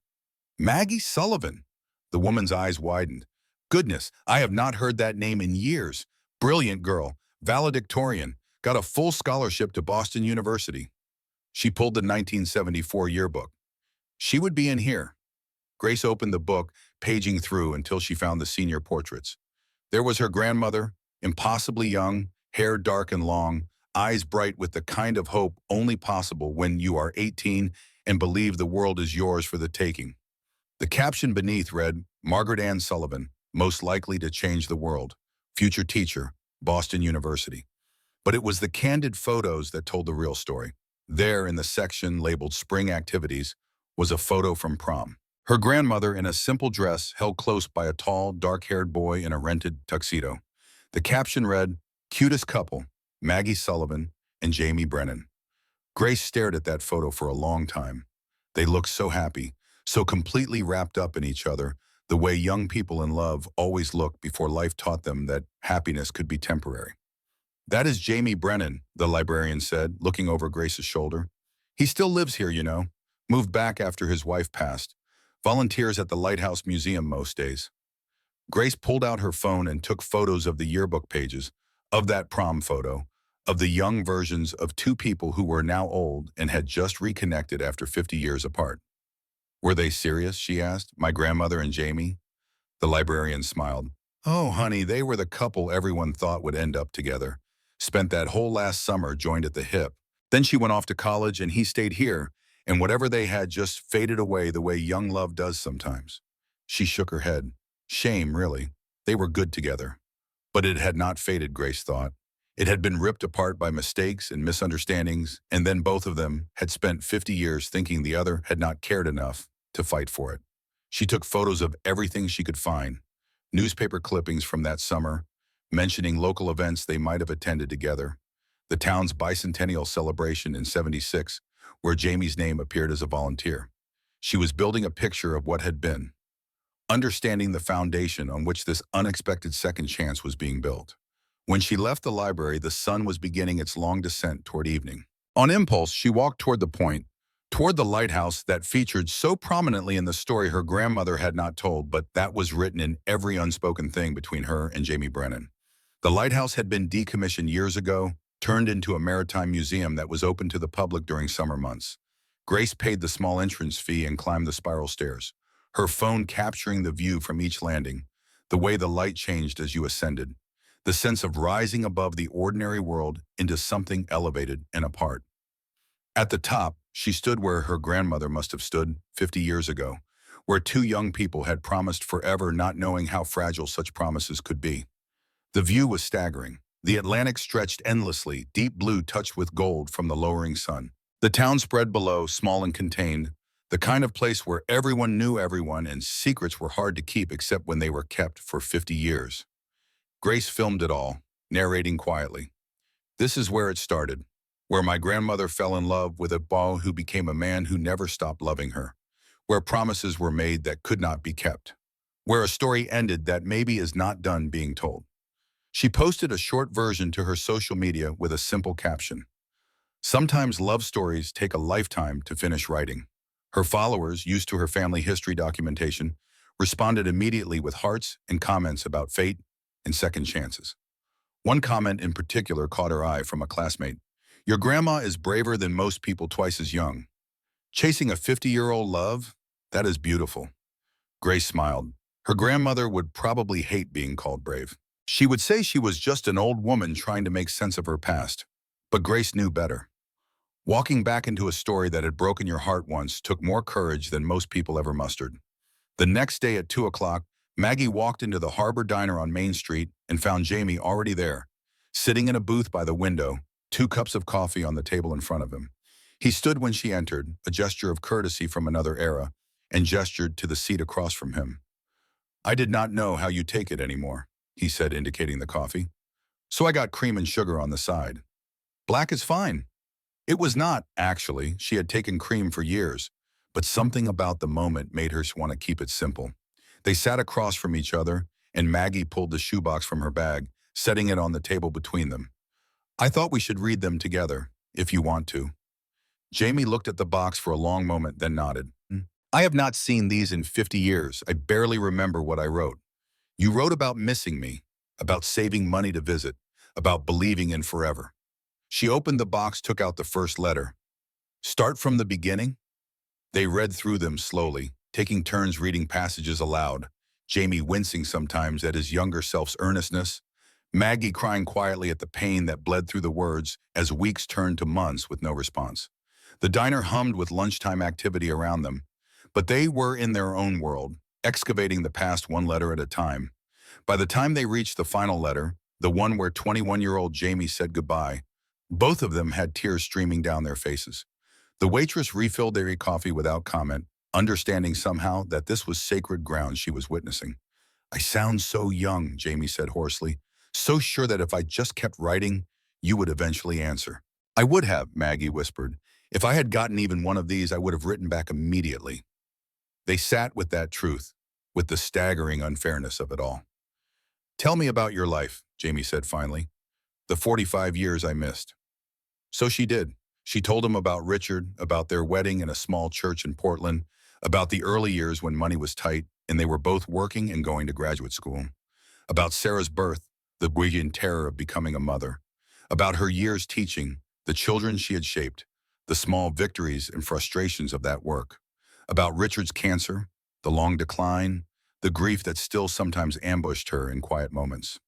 Maggie Sullivan. The woman's eyes widened. Goodness, I have not heard that name in years. Brilliant girl, valedictorian, got a full scholarship to Boston University. She pulled the 1974 yearbook. She would be in here. Grace opened the book, paging through until she found the senior portraits. There was her grandmother, impossibly young, hair dark and long, eyes bright with the kind of hope only possible when you are 18 and believe the world is yours for the taking. The caption beneath read, Margaret Ann Sullivan, most likely to change the world, future teacher, Boston University. But it was the candid photos that told the real story. There, in the section labeled Spring Activities, was a photo from prom. Her grandmother in a simple dress held close by a tall, dark-haired boy in a rented tuxedo. The caption read, Cutest couple, Maggie Sullivan and Jamie Brennan. Grace stared at that photo for a long time. They looked so happy, so completely wrapped up in each other, the way young people in love always look before life taught them that happiness could be temporary. That is Jamie Brennan, the librarian said, looking over Grace's shoulder. He still lives here, you know. Moved back after his wife passed. Volunteers at the Lighthouse Museum most days. Grace pulled out her phone and took photos of the yearbook pages, of that prom photo, of the young versions of two people who were now old and had just reconnected after 50 years apart. Were they serious, she asked, my grandmother and Jamie? The librarian smiled. Oh, honey, they were the couple everyone thought would end up together. Spent that whole last summer joined at the hip. Then she went off to college and he stayed here, and whatever they had just faded away the way young love does sometimes. She shook her head. Shame, really. They were good together. But it had not faded, Grace thought. It had been ripped apart by mistakes and misunderstandings, and then both of them had spent 50 years thinking the other had not cared enough to fight for it. She took photos of everything she could find, newspaper clippings from that summer, mentioning local events they might have attended together, the town's bicentennial celebration in '76, where Jamie's name appeared as a volunteer. She was building a picture of what had been, understanding the foundation on which this unexpected second chance was being built. When she left the library, the sun was beginning its long descent toward evening. On impulse, she walked toward the point, toward the lighthouse that featured so prominently in the story her grandmother had not told, but that was written in every unspoken thing between her and Jamie Brennan. The lighthouse had been decommissioned years ago, turned into a maritime museum that was open to the public during summer months. Grace paid the small entrance fee and climbed the spiral stairs, her phone capturing the view from each landing, the way the light changed as you ascended, the sense of rising above the ordinary world into something elevated and apart. At the top, she stood where her grandmother must have stood 50 years ago, where two young people had promised forever, not knowing how fragile such promises could be. The view was staggering. The Atlantic stretched endlessly, deep blue touched with gold from the lowering sun. The town spread below, small and contained, the kind of place where everyone knew everyone and secrets were hard to keep except when they were kept for 50 years. Grace filmed it all, narrating quietly. This is where it started, where my grandmother fell in love with a boy who became a man who never stopped loving her, where promises were made that could not be kept, where a story ended that maybe is not done being told. She posted a short version to her social media with a simple caption. Sometimes love stories take a lifetime to finish writing. Her followers, used to her family history documentation, responded immediately with hearts and comments about fate and second chances. One comment in particular caught her eye from a classmate. Your grandma is braver than most people twice as young. Chasing a 50-year-old love? That is beautiful. Grace smiled. Her grandmother would probably hate being called brave. She would say she was just an old woman trying to make sense of her past. But Grace knew better. Walking back into a story that had broken your heart once took more courage than most people ever mustered. The next day at 2 o'clock, Maggie walked into the Harbor Diner on Main Street and found Jamie already there, sitting in a booth by the window, 2 cups of coffee on the table in front of him. He stood when she entered, a gesture of courtesy from another era, and gestured to the seat across from him. I did not know how you take it anymore. he said, indicating the coffee. So I got cream and sugar on the side. Black is fine. It was not, actually. She had taken cream for years, but something about the moment made her want to keep it simple. They sat across from each other, and Maggie pulled the shoebox from her bag, setting it on the table between them. I thought we should read them together, if you want to. Jamie looked at the box for a long moment, then nodded. I have not seen these in 50 years. I barely remember what I wrote. You wrote about missing me, about saving money to visit, about believing in forever. She opened the box, took out the first letter. Start from the beginning? They read through them slowly, taking turns reading passages aloud, Jamie wincing sometimes at his younger self's earnestness, Maggie crying quietly at the pain that bled through the words as weeks turned to months with no response. The diner hummed with lunchtime activity around them, but they were in their own world, excavating the past one letter at a time. By the time they reached the final letter, the one where 21-year-old Jamie said goodbye, both of them had tears streaming down their faces. The waitress refilled their coffee without comment, understanding somehow that this was sacred ground she was witnessing. I sound so young, Jamie said hoarsely, so sure that if I just kept writing, you would eventually answer. I would have, Maggie whispered. If I had gotten even one of these, I would have written back immediately. They sat with that truth, with the staggering unfairness of it all. Tell me about your life, Jamie said finally. The 45 years I missed. So she did. She told him about Richard, about their wedding in a small church in Portland, about the early years when money was tight and they were both working and going to graduate school, about Sarah's birth, the brilliant terror of becoming a mother, about her years teaching, the children she had shaped, the small victories and frustrations of that work, about Richard's cancer, the long decline, the grief that still sometimes ambushed her in quiet moments.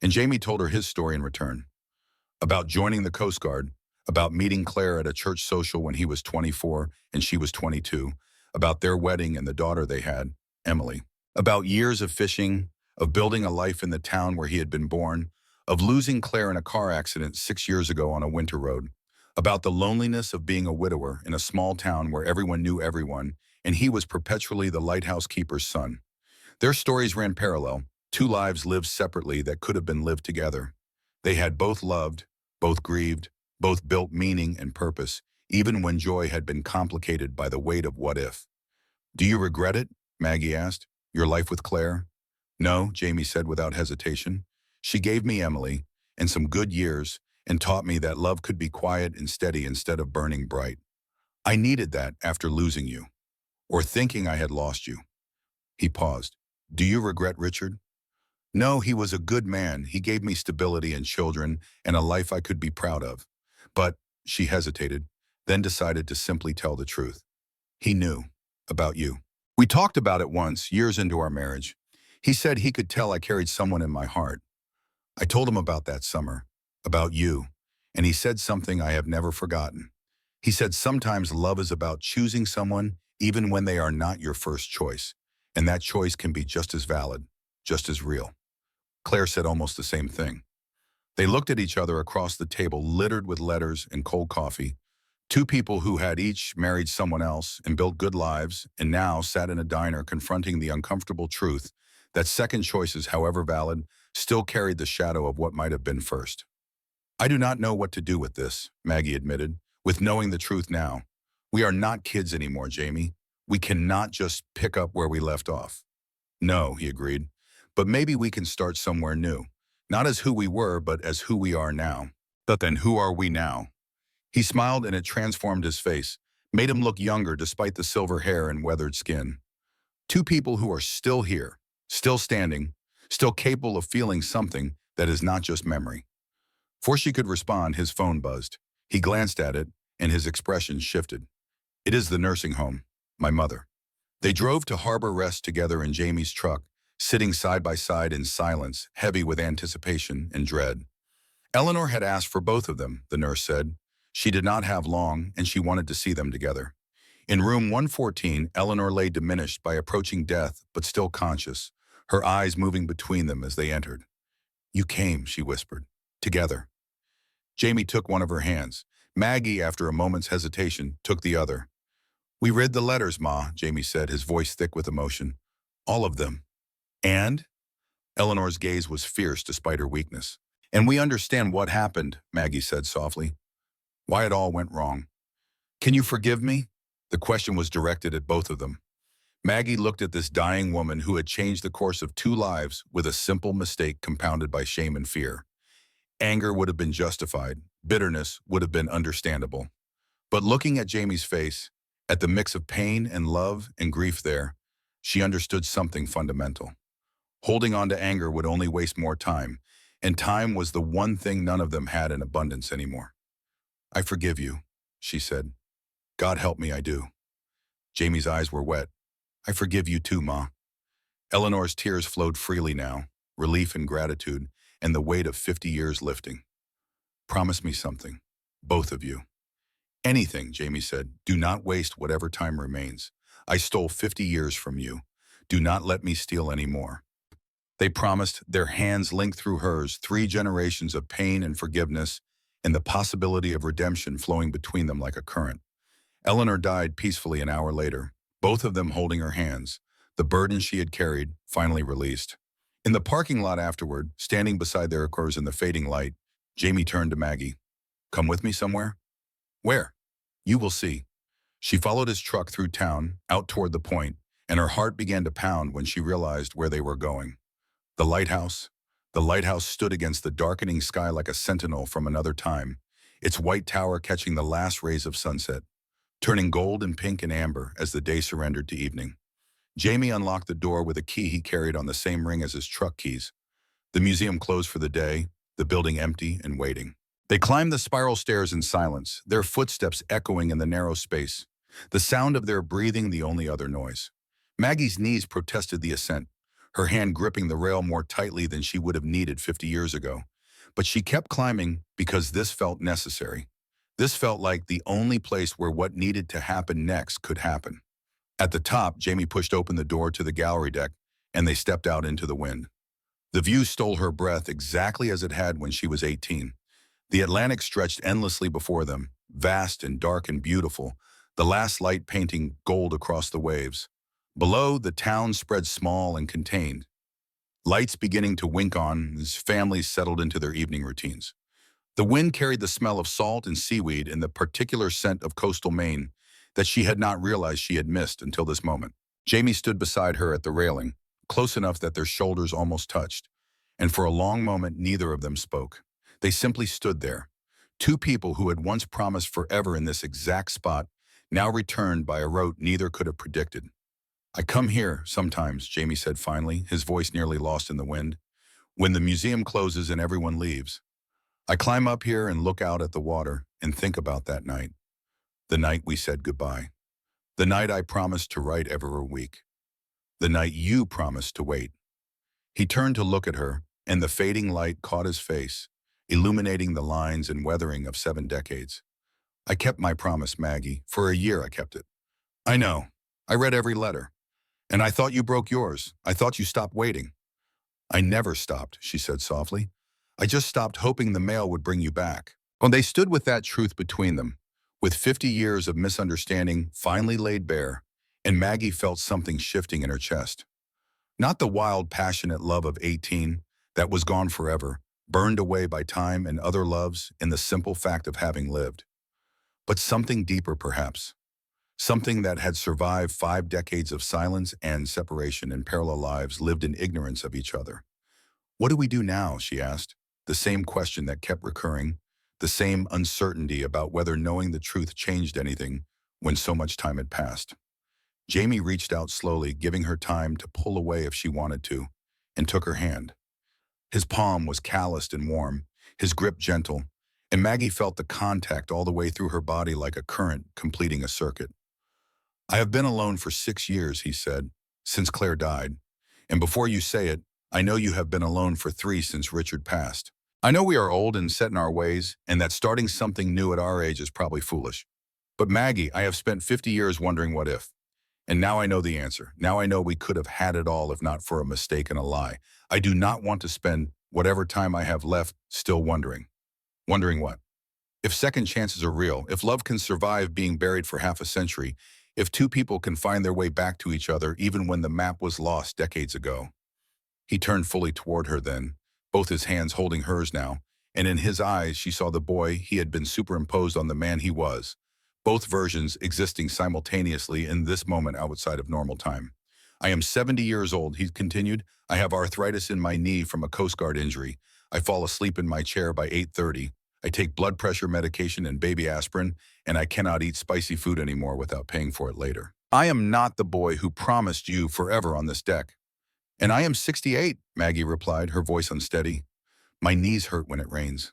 And Jamie told her his story in return, about joining the Coast Guard, about meeting Claire at a church social when he was 24 and she was 22, about their wedding and the daughter they had, Emily, about years of fishing, of building a life in the town where he had been born, of losing Claire in a car accident 6 years ago on a winter road, about the loneliness of being a widower in a small town where everyone knew everyone, and he was perpetually the lighthouse keeper's son. Their stories ran parallel, two lives lived separately that could have been lived together. They had both loved, both grieved, both built meaning and purpose, even when joy had been complicated by the weight of what if. Do you regret it? Maggie asked. Your life with Claire? No, Jamie said without hesitation. She gave me Emily and some good years and taught me that love could be quiet and steady instead of burning bright. I needed that after losing you, or thinking I had lost you. He paused. Do you regret Richard? No, he was a good man. He gave me stability and children and a life I could be proud of. But, she hesitated, then decided to simply tell the truth. He knew about you. We talked about it once, years into our marriage. He said he could tell I carried someone in my heart. I told him about that summer, about you, and he said something I have never forgotten. He said sometimes love is about choosing someone even when they are not your first choice, and that choice can be just as valid, just as real. Claire said almost the same thing. They looked at each other across the table littered with letters and cold coffee, two people who had each married someone else and built good lives and now sat in a diner confronting the uncomfortable truth that second choices, however valid, still carried the shadow of what might have been first. I do not know what to do with this, Maggie admitted, with knowing the truth now. We are not kids anymore, Jamie. We cannot just pick up where we left off. No, he agreed, but maybe we can start somewhere new. Not as who we were, but as who we are now. But then who are we now? He smiled and it transformed his face, made him look younger despite the silver hair and weathered skin. Two people who are still here, still standing, still capable of feeling something that is not just memory. Before she could respond, his phone buzzed. He glanced at it, and his expression shifted. It is the nursing home, my mother. They drove to Harbor Rest together in Jamie's truck, sitting side by side in silence, heavy with anticipation and dread. Eleanor had asked for both of them, the nurse said. She did not have long, and she wanted to see them together. In room 114, Eleanor lay diminished by approaching death, but still conscious, her eyes moving between them as they entered. You came, she whispered. Together. Jamie took one of her hands. Maggie, after a moment's hesitation, took the other. We read the letters, Ma, Jamie said, his voice thick with emotion. All of them. And? Eleanor's gaze was fierce despite her weakness. And we understand what happened, Maggie said softly. Why it all went wrong. Can you forgive me? The question was directed at both of them. Maggie looked at this dying woman who had changed the course of two lives with a simple mistake compounded by shame and fear. Anger would have been justified. Bitterness would have been understandable. But looking at Jamie's face, at the mix of pain and love and grief there, she understood something fundamental. Holding on to anger would only waste more time, and time was the one thing none of them had in abundance anymore. I forgive you, she said. God help me, I do. Jamie's eyes were wet. I forgive you too, Ma. Eleanor's tears flowed freely now, relief and gratitude, and the weight of 50 years lifting. Promise me something, both of you. Anything, Jamie said. Do not waste whatever time remains. I stole 50 years from you. Do not let me steal any more. They promised, their hands linked through hers, 3 generations of pain and forgiveness, and the possibility of redemption flowing between them like a current. Eleanor died peacefully an hour later, both of them holding her hands, the burden she had carried finally released. In the parking lot afterward, standing beside their cars in the fading light, Jamie turned to Maggie. Come with me somewhere? Where? You will see. She followed his truck through town, out toward the point, and her heart began to pound when she realized where they were going. The lighthouse. The lighthouse stood against the darkening sky like a sentinel from another time, its white tower catching the last rays of sunset, turning gold and pink and amber as the day surrendered to evening. Jamie unlocked the door with a key he carried on the same ring as his truck keys. The museum closed for the day, the building empty and waiting. They climbed the spiral stairs in silence, their footsteps echoing in the narrow space, the sound of their breathing the only other noise. Maggie's knees protested the ascent, her hand gripping the rail more tightly than she would have needed 50 years ago. But she kept climbing because this felt necessary. This felt like the only place where what needed to happen next could happen. At the top, Jamie pushed open the door to the gallery deck, and they stepped out into the wind. The view stole her breath exactly as it had when she was 18. The Atlantic stretched endlessly before them, vast and dark and beautiful, the last light painting gold across the waves. Below, the town spread small and contained, lights beginning to wink on as families settled into their evening routines. The wind carried the smell of salt and seaweed and the particular scent of coastal Maine that she had not realized she had missed until this moment. Jamie stood beside her at the railing, close enough that their shoulders almost touched, and for a long moment neither of them spoke. They simply stood there, two people who had once promised forever in this exact spot, now returned by a route neither could have predicted. I come here sometimes, Jamie said finally, his voice nearly lost in the wind, when the museum closes and everyone leaves. I climb up here and look out at the water and think about that night. The night we said goodbye. The night I promised to write every week. The night you promised to wait. He turned to look at her, and the fading light caught his face, illuminating the lines and weathering of 7 decades. I kept my promise, Maggie. For a year I kept it. I know. I read every letter. And I thought you broke yours. I thought you stopped waiting. I never stopped, she said softly. I just stopped hoping the mail would bring you back. When they stood with that truth between them, with 50 years of misunderstanding finally laid bare, and Maggie felt something shifting in her chest. Not the wild, passionate love of 18 that was gone forever, burned away by time and other loves in the simple fact of having lived, but something deeper perhaps. Something that had survived 5 decades of silence and separation in parallel lives lived in ignorance of each other. What do we do now, she asked, the same question that kept recurring, the same uncertainty about whether knowing the truth changed anything when so much time had passed. Jamie reached out slowly, giving her time to pull away if she wanted to, and took her hand. His palm was calloused and warm, his grip gentle, and Maggie felt the contact all the way through her body like a current completing a circuit. I have been alone for 6 years, he said, since Claire died. And before you say it, I know you have been alone for 3 since Richard passed. I know we are old and set in our ways, and that starting something new at our age is probably foolish. But Maggie, I have spent 50 years wondering what if. And now I know the answer. Now I know we could have had it all if not for a mistake and a lie. I do not want to spend whatever time I have left still wondering. Wondering what? If second chances are real, if love can survive being buried for half a century, if 2 people can find their way back to each other even when the map was lost decades ago. He turned fully toward her then, both his hands holding hers now, and in his eyes she saw the boy he had been superimposed on the man he was, both versions existing simultaneously in this moment outside of normal time. I am 70 years old, he continued. I have arthritis in my knee from a Coast Guard injury. I fall asleep in my chair by 8:30. I take blood pressure medication and baby aspirin, and I cannot eat spicy food anymore without paying for it later. I am not the boy who promised you forever on this deck. And I am 68, Maggie replied, her voice unsteady. My knees hurt when it rains.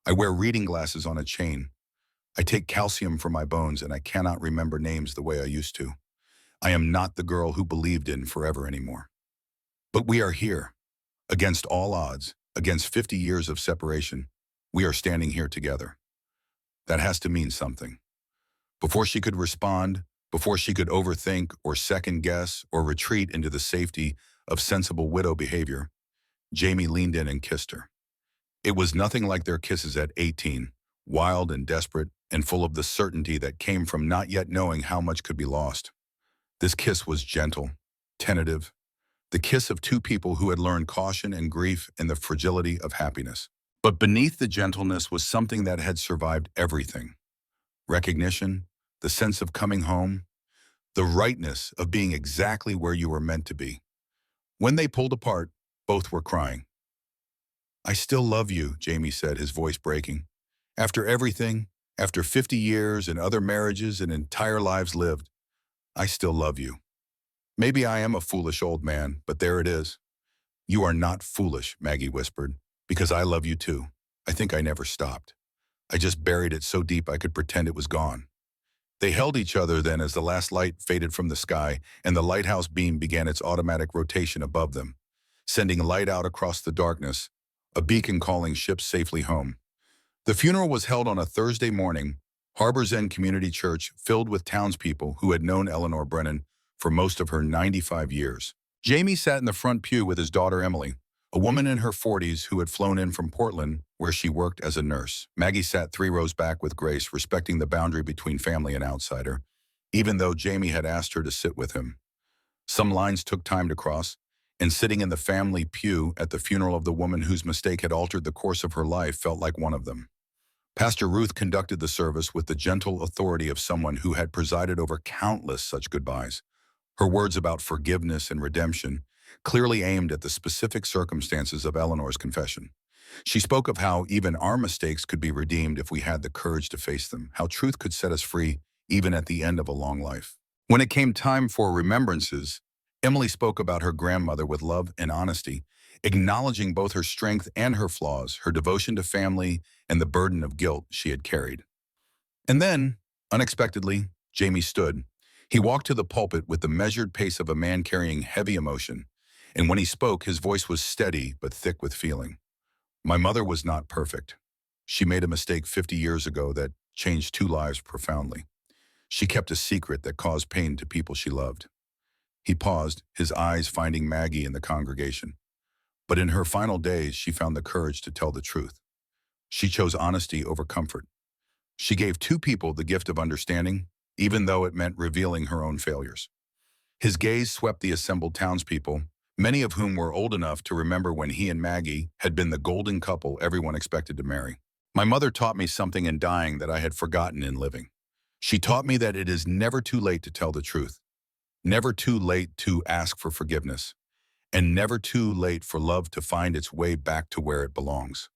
I wear reading glasses on a chain. I take calcium for my bones, and I cannot remember names the way I used to. I am not the girl who believed in forever anymore. But we are here. Against all odds, against 50 years of separation, we are standing here together. That has to mean something. Before she could respond, before she could overthink or second guess or retreat into the safety of sensible widow behavior, Jamie leaned in and kissed her. It was nothing like their kisses at 18, wild and desperate and full of the certainty that came from not yet knowing how much could be lost. This kiss was gentle, tentative, the kiss of two people who had learned caution and grief and the fragility of happiness. But beneath the gentleness was something that had survived everything. Recognition, the sense of coming home, the rightness of being exactly where you were meant to be. When they pulled apart, both were crying. I still love you, Jamie said, his voice breaking. After everything, after 50 years and other marriages and entire lives lived, I still love you. Maybe I am a foolish old man, but there it is. You are not foolish, Maggie whispered, because I love you too. I think I never stopped. I just buried it so deep I could pretend it was gone. They held each other then as the last light faded from the sky and the lighthouse beam began its automatic rotation above them, sending light out across the darkness, a beacon calling ships safely home. The funeral was held on a Thursday morning, Harbor's End Community Church filled with townspeople who had known Eleanor Brennan for most of her 95 years. Jamie sat in the front pew with his daughter Emily, a woman in her 40s who had flown in from Portland where she worked as a nurse. Maggie sat 3 rows back with Grace, respecting the boundary between family and outsider, even though Jamie had asked her to sit with him. Some lines took time to cross, and sitting in the family pew at the funeral of the woman whose mistake had altered the course of her life felt like one of them. Pastor Ruth conducted the service with the gentle authority of someone who had presided over countless such goodbyes. Her words about forgiveness and redemption clearly aimed at the specific circumstances of Eleanor's confession. She spoke of how even our mistakes could be redeemed if we had the courage to face them, how truth could set us free even at the end of a long life. When it came time for remembrances, Emily spoke about her grandmother with love and honesty, acknowledging both her strength and her flaws, her devotion to family, and the burden of guilt she had carried. And then, unexpectedly, Jamie stood. He walked to the pulpit with the measured pace of a man carrying heavy emotion, and when he spoke, his voice was steady but thick with feeling. My mother was not perfect. She made a mistake 50 years ago that changed 2 lives profoundly. She kept a secret that caused pain to people she loved. He paused, his eyes finding Maggie in the congregation. But in her final days, she found the courage to tell the truth. She chose honesty over comfort. She gave 2 people the gift of understanding, even though it meant revealing her own failures. His gaze swept the assembled townspeople, many of whom were old enough to remember when he and Maggie had been the golden couple everyone expected to marry. My mother taught me something in dying that I had forgotten in living. She taught me that it is never too late to tell the truth, never too late to ask for forgiveness, and never too late for love to find its way back to where it belongs.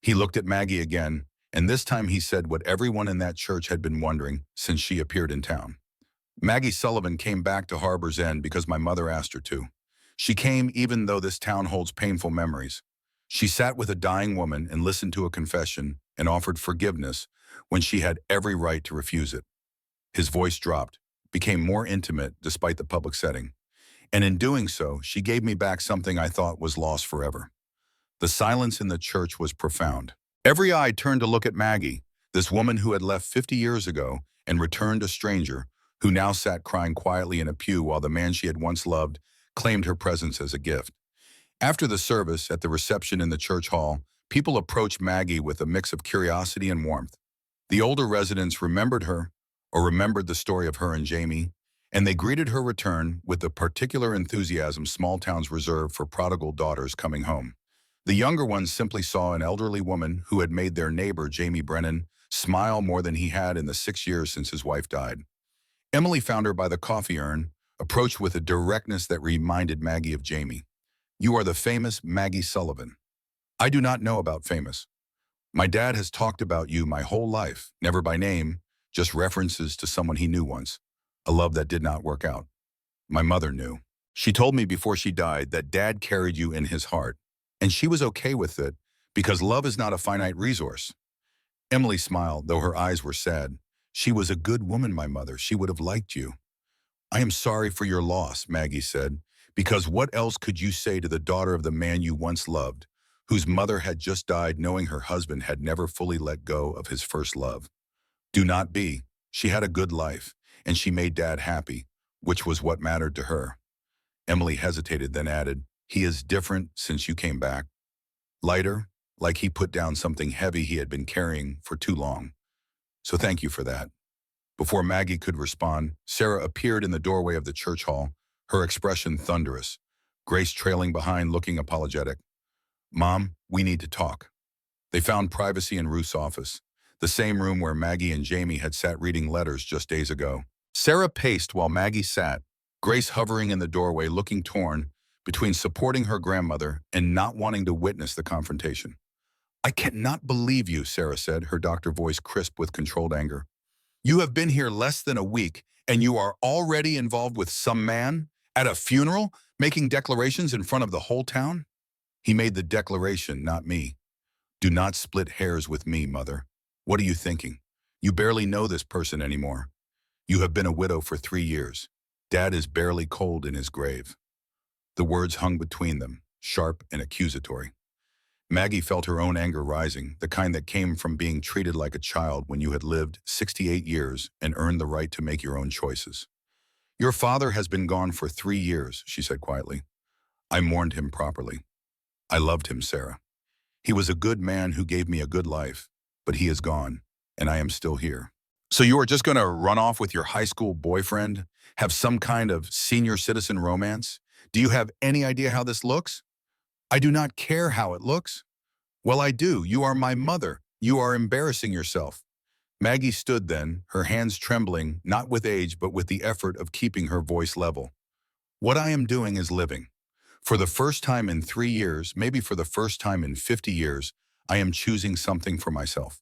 He looked at Maggie again, and this time he said what everyone in that church had been wondering since she appeared in town. Maggie Sullivan came back to Harbor's End because my mother asked her to. She came even though this town holds painful memories. She sat with a dying woman and listened to a confession and offered forgiveness when she had every right to refuse it. His voice dropped, became more intimate despite the public setting. And in doing so, she gave me back something I thought was lost forever. The silence in the church was profound. Every eye turned to look at Maggie, this woman who had left 50 years ago and returned a stranger, who now sat crying quietly in a pew while the man she had once loved claimed her presence as a gift. After the service, at the reception in the church hall, people approached Maggie with a mix of curiosity and warmth. The older residents remembered her, or remembered the story of her and Jamie, and they greeted her return with the particular enthusiasm small towns reserve for prodigal daughters coming home. The younger ones simply saw an elderly woman who had made their neighbor, Jamie Brennan, smile more than he had in the 6 years since his wife died. Emily found her by the coffee urn, approached with a directness that reminded Maggie of Jamie. "You are the famous Maggie Sullivan." "I do not know about famous. My dad has talked about you my whole life, never by name, just references to someone he knew once. A love that did not work out. My mother knew. She told me before she died that Dad carried you in his heart, and she was okay with it because love is not a finite resource." Emily smiled, though her eyes were sad. "She was a good woman, my mother. She would have liked you." "I am sorry for your loss," Maggie said, "because what else could you say to the daughter of the man you once loved, whose mother had just died knowing her husband had never fully let go of his first love? Do not be. She had a good life, and she made Dad happy, which was what mattered to her." Emily hesitated, then added, "He is different since you came back. Lighter, like he put down something heavy he had been carrying for too long. So thank you for that." Before Maggie could respond, Sarah appeared in the doorway of the church hall, her expression thunderous, Grace trailing behind, looking apologetic. "Mom, we need to talk." They found privacy in Ruth's office, the same room where Maggie and Jamie had sat reading letters just days ago. Sarah paced while Maggie sat, Grace hovering in the doorway, looking torn between supporting her grandmother and not wanting to witness the confrontation. "I cannot believe you," Sarah said, her doctor voice crisp with controlled anger. "You have been here less than a week, and you are already involved with some man at a funeral, making declarations in front of the whole town?" "He made the declaration, not me." "Do not split hairs with me, Mother. What are you thinking? You barely know this person anymore. You have been a widow for 3 years. Dad is barely cold in his grave." The words hung between them, sharp and accusatory. Maggie felt her own anger rising, the kind that came from being treated like a child when you had lived 68 years and earned the right to make your own choices. "Your father has been gone for 3 years," she said quietly. "I mourned him properly. I loved him, Sarah. He was a good man who gave me a good life, but he is gone, and I am still here." "So you are just going to run off with your high school boyfriend, have some kind of senior citizen romance? Do you have any idea how this looks?" "I do not care how it looks." "Well, I do. You are my mother. You are embarrassing yourself." Maggie stood then, her hands trembling, not with age but with the effort of keeping her voice level. "What I am doing is living. For the first time in 3 years, maybe for the first time in 50 years, I am choosing something for myself.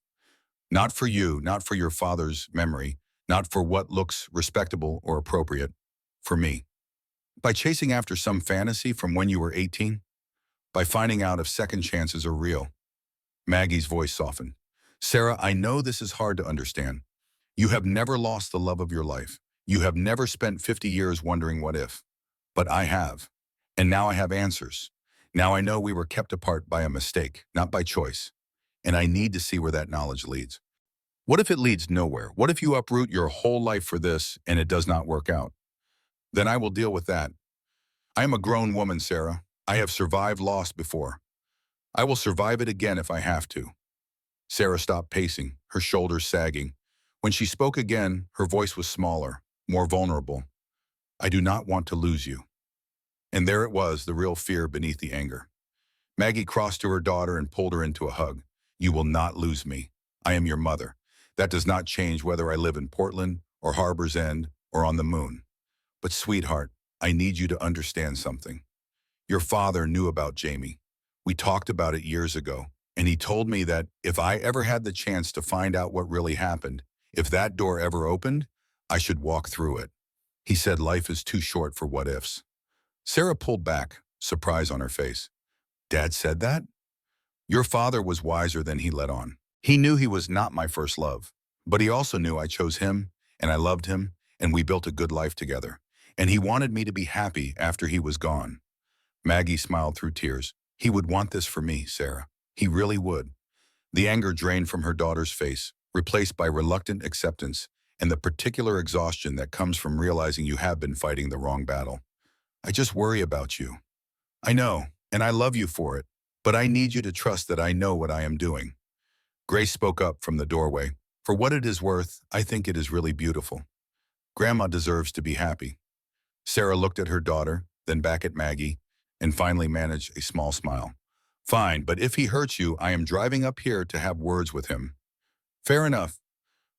Not for you, not for your father's memory, not for what looks respectable or appropriate. For me. By chasing after some fantasy from when you were 18? By finding out if second chances are real." Maggie's voice softened. "Sarah, I know this is hard to understand. You have never lost the love of your life. You have never spent 50 years wondering what if. But I have. And now I have answers. Now I know we were kept apart by a mistake, not by choice. And I need to see where that knowledge leads. What if it leads nowhere? What if you uproot your whole life for this and it does not work out? Then I will deal with that. I am a grown woman, Sarah. I have survived loss before. I will survive it again if I have to." Sarah stopped pacing, her shoulders sagging. When she spoke again, her voice was smaller, more vulnerable. "I do not want to lose you." And there it was, the real fear beneath the anger. Maggie crossed to her daughter and pulled her into a hug. "You will not lose me. I am your mother. That does not change whether I live in Portland or Harbor's End or on the moon. But sweetheart, I need you to understand something. Your father knew about Jamie. We talked about it years ago, and he told me that if I ever had the chance to find out what really happened, if that door ever opened, I should walk through it. He said life is too short for what ifs." Sarah pulled back, surprise on her face. "Dad said that?" "Your father was wiser than he let on. He knew he was not my first love, but he also knew I chose him, and I loved him, and we built a good life together. And he wanted me to be happy after he was gone." Maggie smiled through tears. "He would want this for me, Sarah. He really would." The anger drained from her daughter's face, replaced by reluctant acceptance and the particular exhaustion that comes from realizing you have been fighting the wrong battle. "I just worry about you. I know, and I love you for it, but I need you to trust that I know what I am doing." Grace spoke up from the doorway. "For what it is worth, I think it is really beautiful." Grandma deserves to be happy. Sarah looked at her daughter, then back at Maggie, and finally managed a small smile. Fine, but if he hurts you, I am driving up here to have words with him. Fair enough.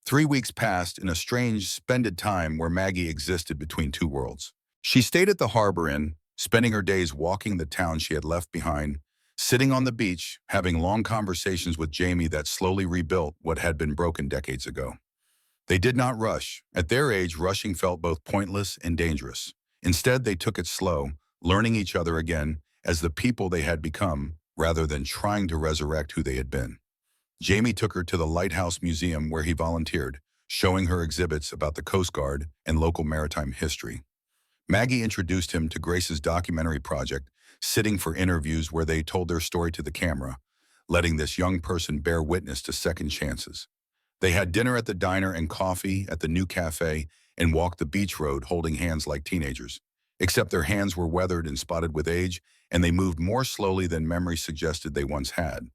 3 weeks passed in a strange, splendid time where Maggie existed between two worlds. She stayed at the Harbor Inn, spending her days walking the town she had left behind, sitting on the beach, having long conversations with Jamie that slowly rebuilt what had been broken decades ago. They did not rush. At their age, rushing felt both pointless and dangerous. Instead, they took it slow, learning each other again as the people they had become, rather than trying to resurrect who they had been. Jamie took her to the Lighthouse Museum where he volunteered, showing her exhibits about the Coast Guard and local maritime history. Maggie introduced him to Grace's documentary project, sitting for interviews where they told their story to the camera, letting this young person bear witness to second chances. They had dinner at the diner and coffee at the new cafe and walked the beach road holding hands like teenagers. Except their hands were weathered and spotted with age, and they moved more slowly than memory suggested they once had.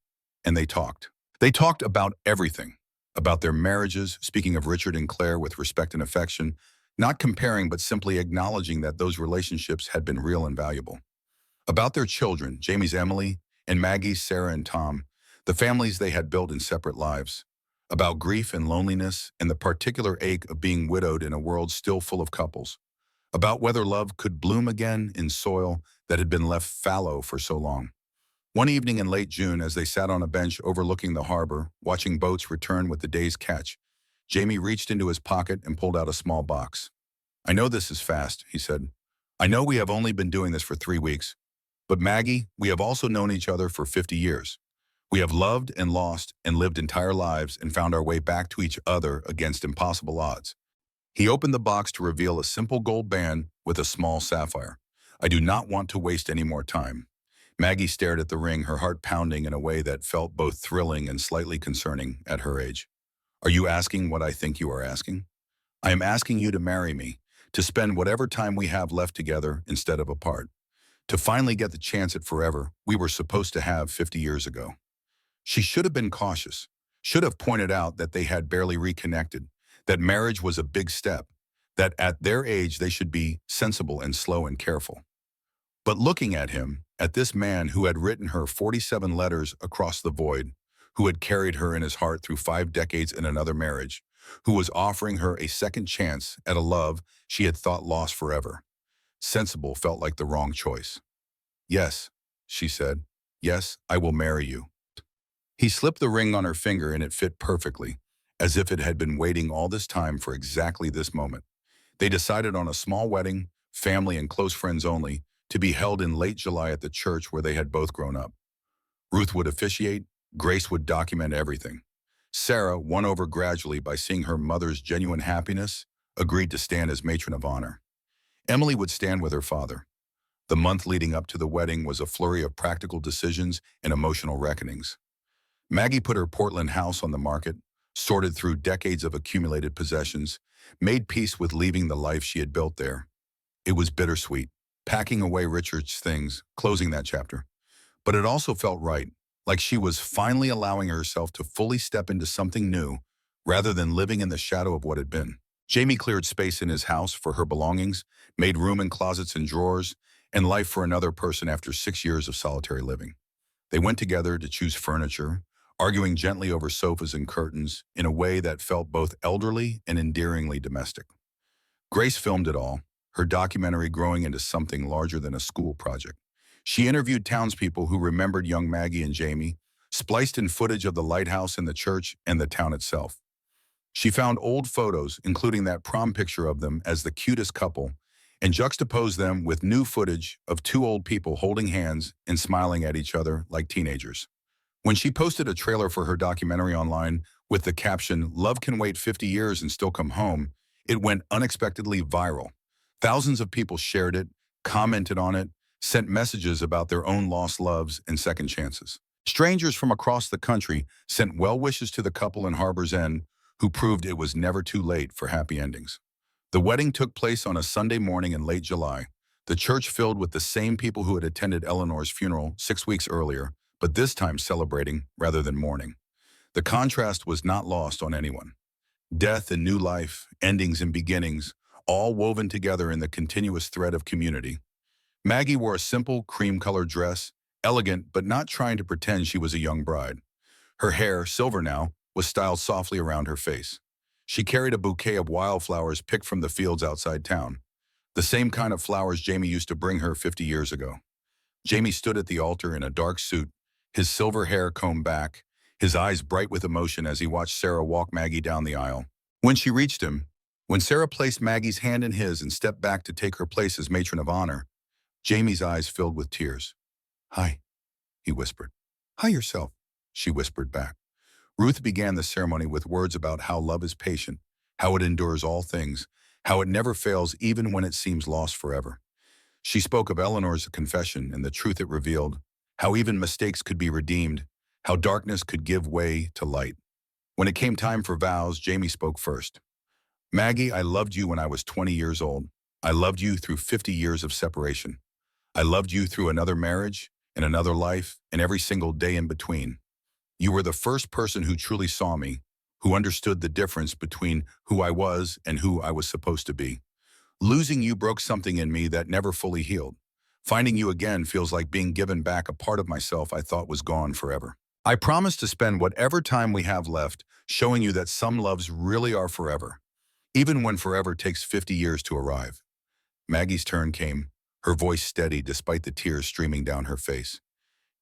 And they talked. They talked about everything. About their marriages, speaking of Richard and Claire with respect and affection, not comparing but simply acknowledging that those relationships had been real and valuable. About their children, Jamie's Emily, and Maggie's Sarah and Tom, the families they had built in separate lives. About grief and loneliness and the particular ache of being widowed in a world still full of couples. About whether love could bloom again in soil that had been left fallow for so long. One evening in late June, as they sat on a bench overlooking the harbor, watching boats return with the day's catch, Jamie reached into his pocket and pulled out a small box. I know this is fast, he said. I know we have only been doing this for 3 weeks. But Maggie, we have also known each other for 50 years. We have loved and lost and lived entire lives and found our way back to each other against impossible odds. He opened the box to reveal a simple gold band with a small sapphire. I do not want to waste any more time. Maggie stared at the ring, her heart pounding in a way that felt both thrilling and slightly concerning at her age. Are you asking what I think you are asking? I am asking you to marry me, to spend whatever time we have left together instead of apart, to finally get the chance at forever we were supposed to have 50 years ago. She should have been cautious, should have pointed out that they had barely reconnected, that marriage was a big step, that at their age they should be sensible and slow and careful. But looking at him, at this man who had written her 47 letters across the void, who had carried her in his heart through 5 decades in another marriage, who was offering her a second chance at a love she had thought lost forever, sensible felt like the wrong choice. Yes, she said. Yes, I will marry you. He slipped the ring on her finger and it fit perfectly, as if it had been waiting all this time for exactly this moment. They decided on a small wedding, family and close friends only, to be held in late July at the church where they had both grown up. Ruth would officiate, Grace would document everything. Sarah, won over gradually by seeing her mother's genuine happiness, agreed to stand as matron of honor. Emily would stand with her father. The month leading up to the wedding was a flurry of practical decisions and emotional reckonings. Maggie put her Portland house on the market, sorted through decades of accumulated possessions, made peace with leaving the life she had built there. It was bittersweet, packing away Richard's things, closing that chapter. But it also felt right, like she was finally allowing herself to fully step into something new, rather than living in the shadow of what had been. Jamie cleared space in his house for her belongings, made room in closets and drawers, and life for another person after 6 years of solitary living. They went together to choose furniture, arguing gently over sofas and curtains in a way that felt both elderly and endearingly domestic. Grace filmed it all, her documentary growing into something larger than a school project. She interviewed townspeople who remembered young Maggie and Jamie, spliced in footage of the lighthouse and the church and the town itself. She found old photos, including that prom picture of them as the cutest couple, and juxtaposed them with new footage of 2 old people holding hands and smiling at each other like teenagers. When she posted a trailer for her documentary online with the caption, "Love can wait 50 years and still come home," it went unexpectedly viral. Thousands of people shared it, commented on it, sent messages about their own lost loves and second chances. Strangers from across the country sent well wishes to the couple in Harbor's End, who proved it was never too late for happy endings. The wedding took place on a Sunday morning in late July, the church filled with the same people who had attended Eleanor's funeral 6 weeks earlier, but this time celebrating rather than mourning. The contrast was not lost on anyone. Death and new life, endings and beginnings, all woven together in the continuous thread of community. Maggie wore a simple cream-colored dress, elegant but not trying to pretend she was a young bride. Her hair, silver now, was styled softly around her face. She carried a bouquet of wildflowers picked from the fields outside town, the same kind of flowers Jamie used to bring her 50 years ago. Jamie stood at the altar in a dark suit, his silver hair combed back, his eyes bright with emotion as he watched Sarah walk Maggie down the aisle. When she reached him, when Sarah placed Maggie's hand in his and stepped back to take her place as matron of honor, Jamie's eyes filled with tears. "Hi," he whispered. "Hi yourself," she whispered back. Ruth began the ceremony with words about how love is patient, how it endures all things, how it never fails even when it seems lost forever. She spoke of Eleanor's confession and the truth it revealed, how even mistakes could be redeemed, how darkness could give way to light. When it came time for vows, Jamie spoke first. "Maggie, I loved you when I was 20 years old. I loved you through 50 years of separation. I loved you through another marriage and another life and every single day in between. You were the first person who truly saw me, who understood the difference between who I was and who I was supposed to be. Losing you broke something in me that never fully healed. Finding you again feels like being given back a part of myself I thought was gone forever. I promise to spend whatever time we have left showing you that some loves really are forever, even when forever takes 50 years to arrive." Maggie's turn came, her voice steady despite the tears streaming down her face.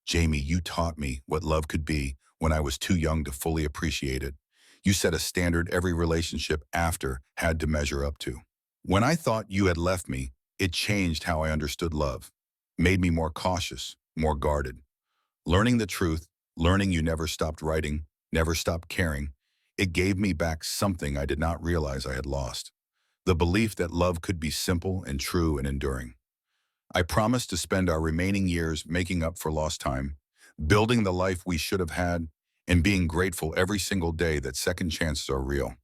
"Jamie, you taught me what love could be when I was too young to fully appreciate it. You set a standard every relationship after had to measure up to. When I thought you had left me, it changed how I understood love, made me more cautious, more guarded. Learning the truth, learning you never stopped writing, never stopped caring, it gave me back something I did not realize I had lost. The belief that love could be simple and true and enduring. I promise to spend our remaining years making up for lost time, building the life we should have had, and being grateful every single day that second chances are real."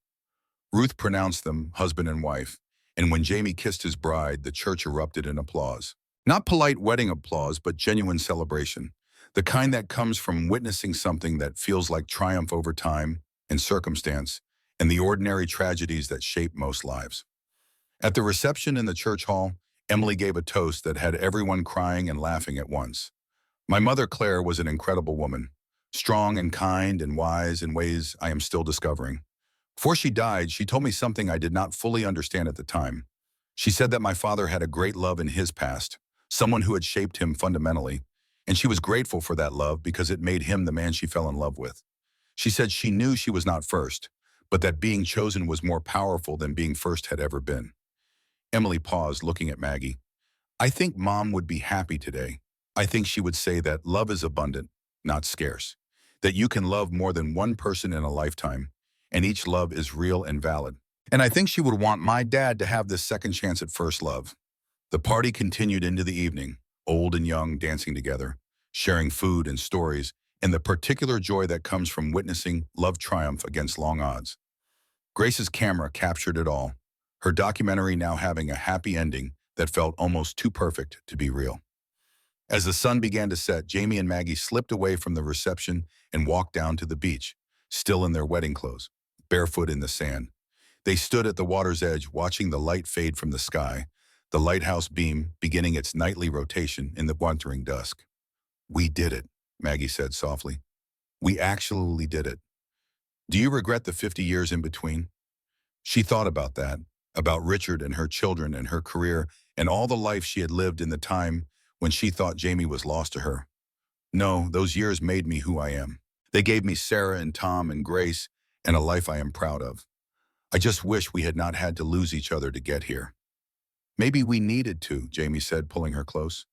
Ruth pronounced them husband and wife, and when Jamie kissed his bride, the church erupted in applause. Not polite wedding applause, but genuine celebration, the kind that comes from witnessing something that feels like triumph over time and circumstance, and the ordinary tragedies that shape most lives. At the reception in the church hall, Emily gave a toast that had everyone crying and laughing at once. "My mother, Claire, was an incredible woman, strong and kind and wise in ways I am still discovering. Before she died, she told me something I did not fully understand at the time. She said that my father had a great love in his past, someone who had shaped him fundamentally, and she was grateful for that love because it made him the man she fell in love with. She said she knew she was not first, but that being chosen was more powerful than being first had ever been." Emily paused, looking at Maggie. "I think Mom would be happy today. I think she would say that love is abundant, not scarce. That you can love more than one person in a lifetime, and each love is real and valid. And I think she would want my dad to have this second chance at first love." The party continued into the evening, old and young dancing together, sharing food and stories, and the particular joy that comes from witnessing love triumph against long odds. Grace's camera captured it all, her documentary now having a happy ending that felt almost too perfect to be real. As the sun began to set, Jamie and Maggie slipped away from the reception and walked down to the beach, still in their wedding clothes, barefoot in the sand. They stood at the water's edge, watching the light fade from the sky, the lighthouse beam beginning its nightly rotation in the wintering dusk. "We did it," Maggie said softly. "We actually did it. Do you regret the 50 years in between?" She thought about that, about Richard and her children and her career and all the life she had lived in the time when she thought Jamie was lost to her. "No, those years made me who I am. They gave me Sarah and Tom and Grace and a life I am proud of. I just wish we had not had to lose each other to get here." "Maybe we needed to," Jamie said, pulling her close.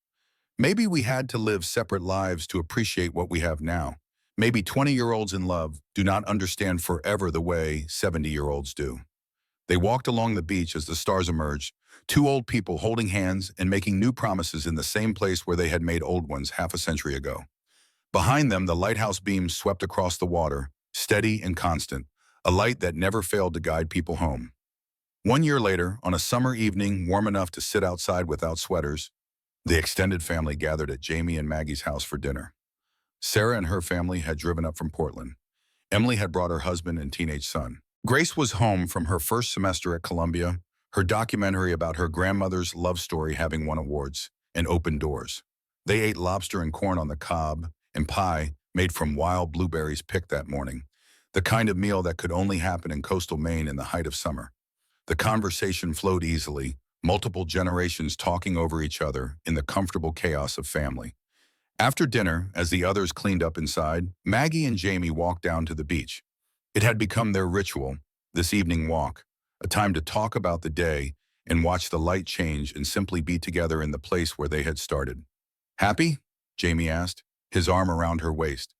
"Maybe we had to live separate lives to appreciate what we have now. Maybe 20-year-olds in love do not understand forever the way 70-year-olds do." They walked along the beach as the stars emerged, two old people holding hands and making new promises in the same place where they had made old ones half a century ago. Behind them, the lighthouse beams swept across the water, steady and constant, a light that never failed to guide people home. 1 year later, on a summer evening warm enough to sit outside without sweaters, the extended family gathered at Jamie and Maggie's house for dinner. Sarah and her family had driven up from Portland. Emily had brought her husband and teenage son. Grace was home from her first semester at Columbia, her documentary about her grandmother's love story having won awards and opened doors. They ate lobster and corn on the cob and pie made from wild blueberries picked that morning, the kind of meal that could only happen in coastal Maine in the height of summer. The conversation flowed easily, multiple generations talking over each other in the comfortable chaos of family. After dinner, as the others cleaned up inside, Maggie and Jamie walked down to the beach. It had become their ritual, this evening walk, a time to talk about the day and watch the light change and simply be together in the place where they had started. Happy? Jamie asked, his arm around her waist.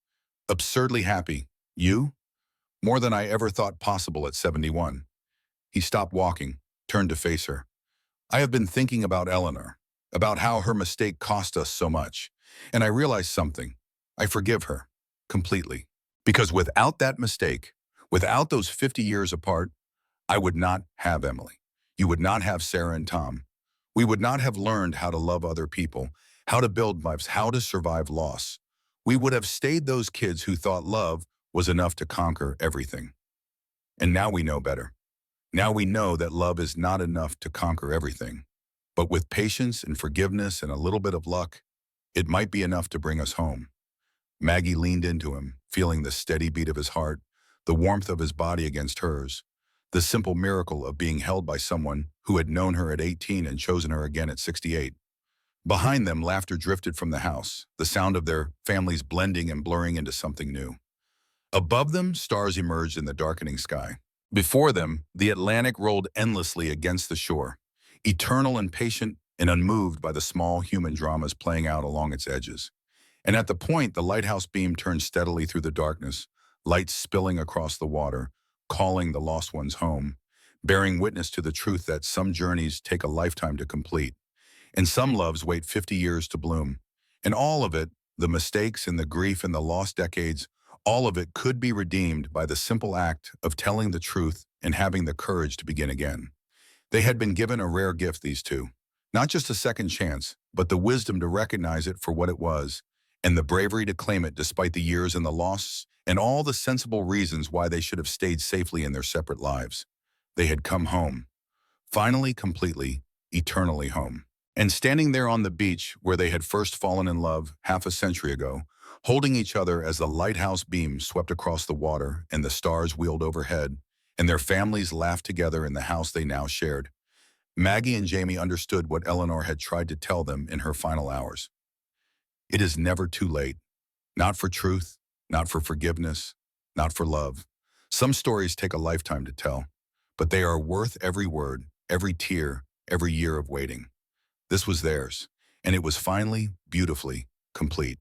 Absurdly happy. You? More than I ever thought possible at 71. He stopped walking, turned to face her. I have been thinking about Eleanor, about how her mistake cost us so much. And I realized something. I forgive her, completely. Because without that mistake, without those 50 years apart, I would not have Emily. You would not have Sarah and Tom. We would not have learned how to love other people, how to build lives, how to survive loss. We would have stayed those kids who thought love was enough to conquer everything. And now we know better. Now we know that love is not enough to conquer everything. But with patience and forgiveness and a little bit of luck, it might be enough to bring us home. Maggie leaned into him, feeling the steady beat of his heart, the warmth of his body against hers, the simple miracle of being held by someone who had known her at 18 and chosen her again at 68. Behind them, laughter drifted from the house, the sound of their families blending and blurring into something new. Above them, stars emerged in the darkening sky. Before them, the Atlantic rolled endlessly against the shore, eternal and patient and unmoved by the small human dramas playing out along its edges. And at the point, the lighthouse beam turned steadily through the darkness, light spilling across the water, calling the lost ones home, bearing witness to the truth that some journeys take a lifetime to complete, and some loves wait 50 years to bloom. And all of it, the mistakes and the grief and the lost decades, all of it could be redeemed by the simple act of telling the truth and having the courage to begin again. They had been given a rare gift, these two. Not just a second chance, but the wisdom to recognize it for what it was, and the bravery to claim it despite the years and the loss, and all the sensible reasons why they should have stayed safely in their separate lives. They had come home. Finally, completely, eternally home. And standing there on the beach where they had first fallen in love half a century ago, holding each other as the lighthouse beam swept across the water and the stars wheeled overhead, and their families laughed together in the house they now shared, Maggie and Jamie understood what Eleanor had tried to tell them in her final hours. It is never too late. Not for truth, not for forgiveness, not for love. Some stories take a lifetime to tell, but they are worth every word, every tear, every year of waiting. This was theirs, and it was finally, beautifully, complete.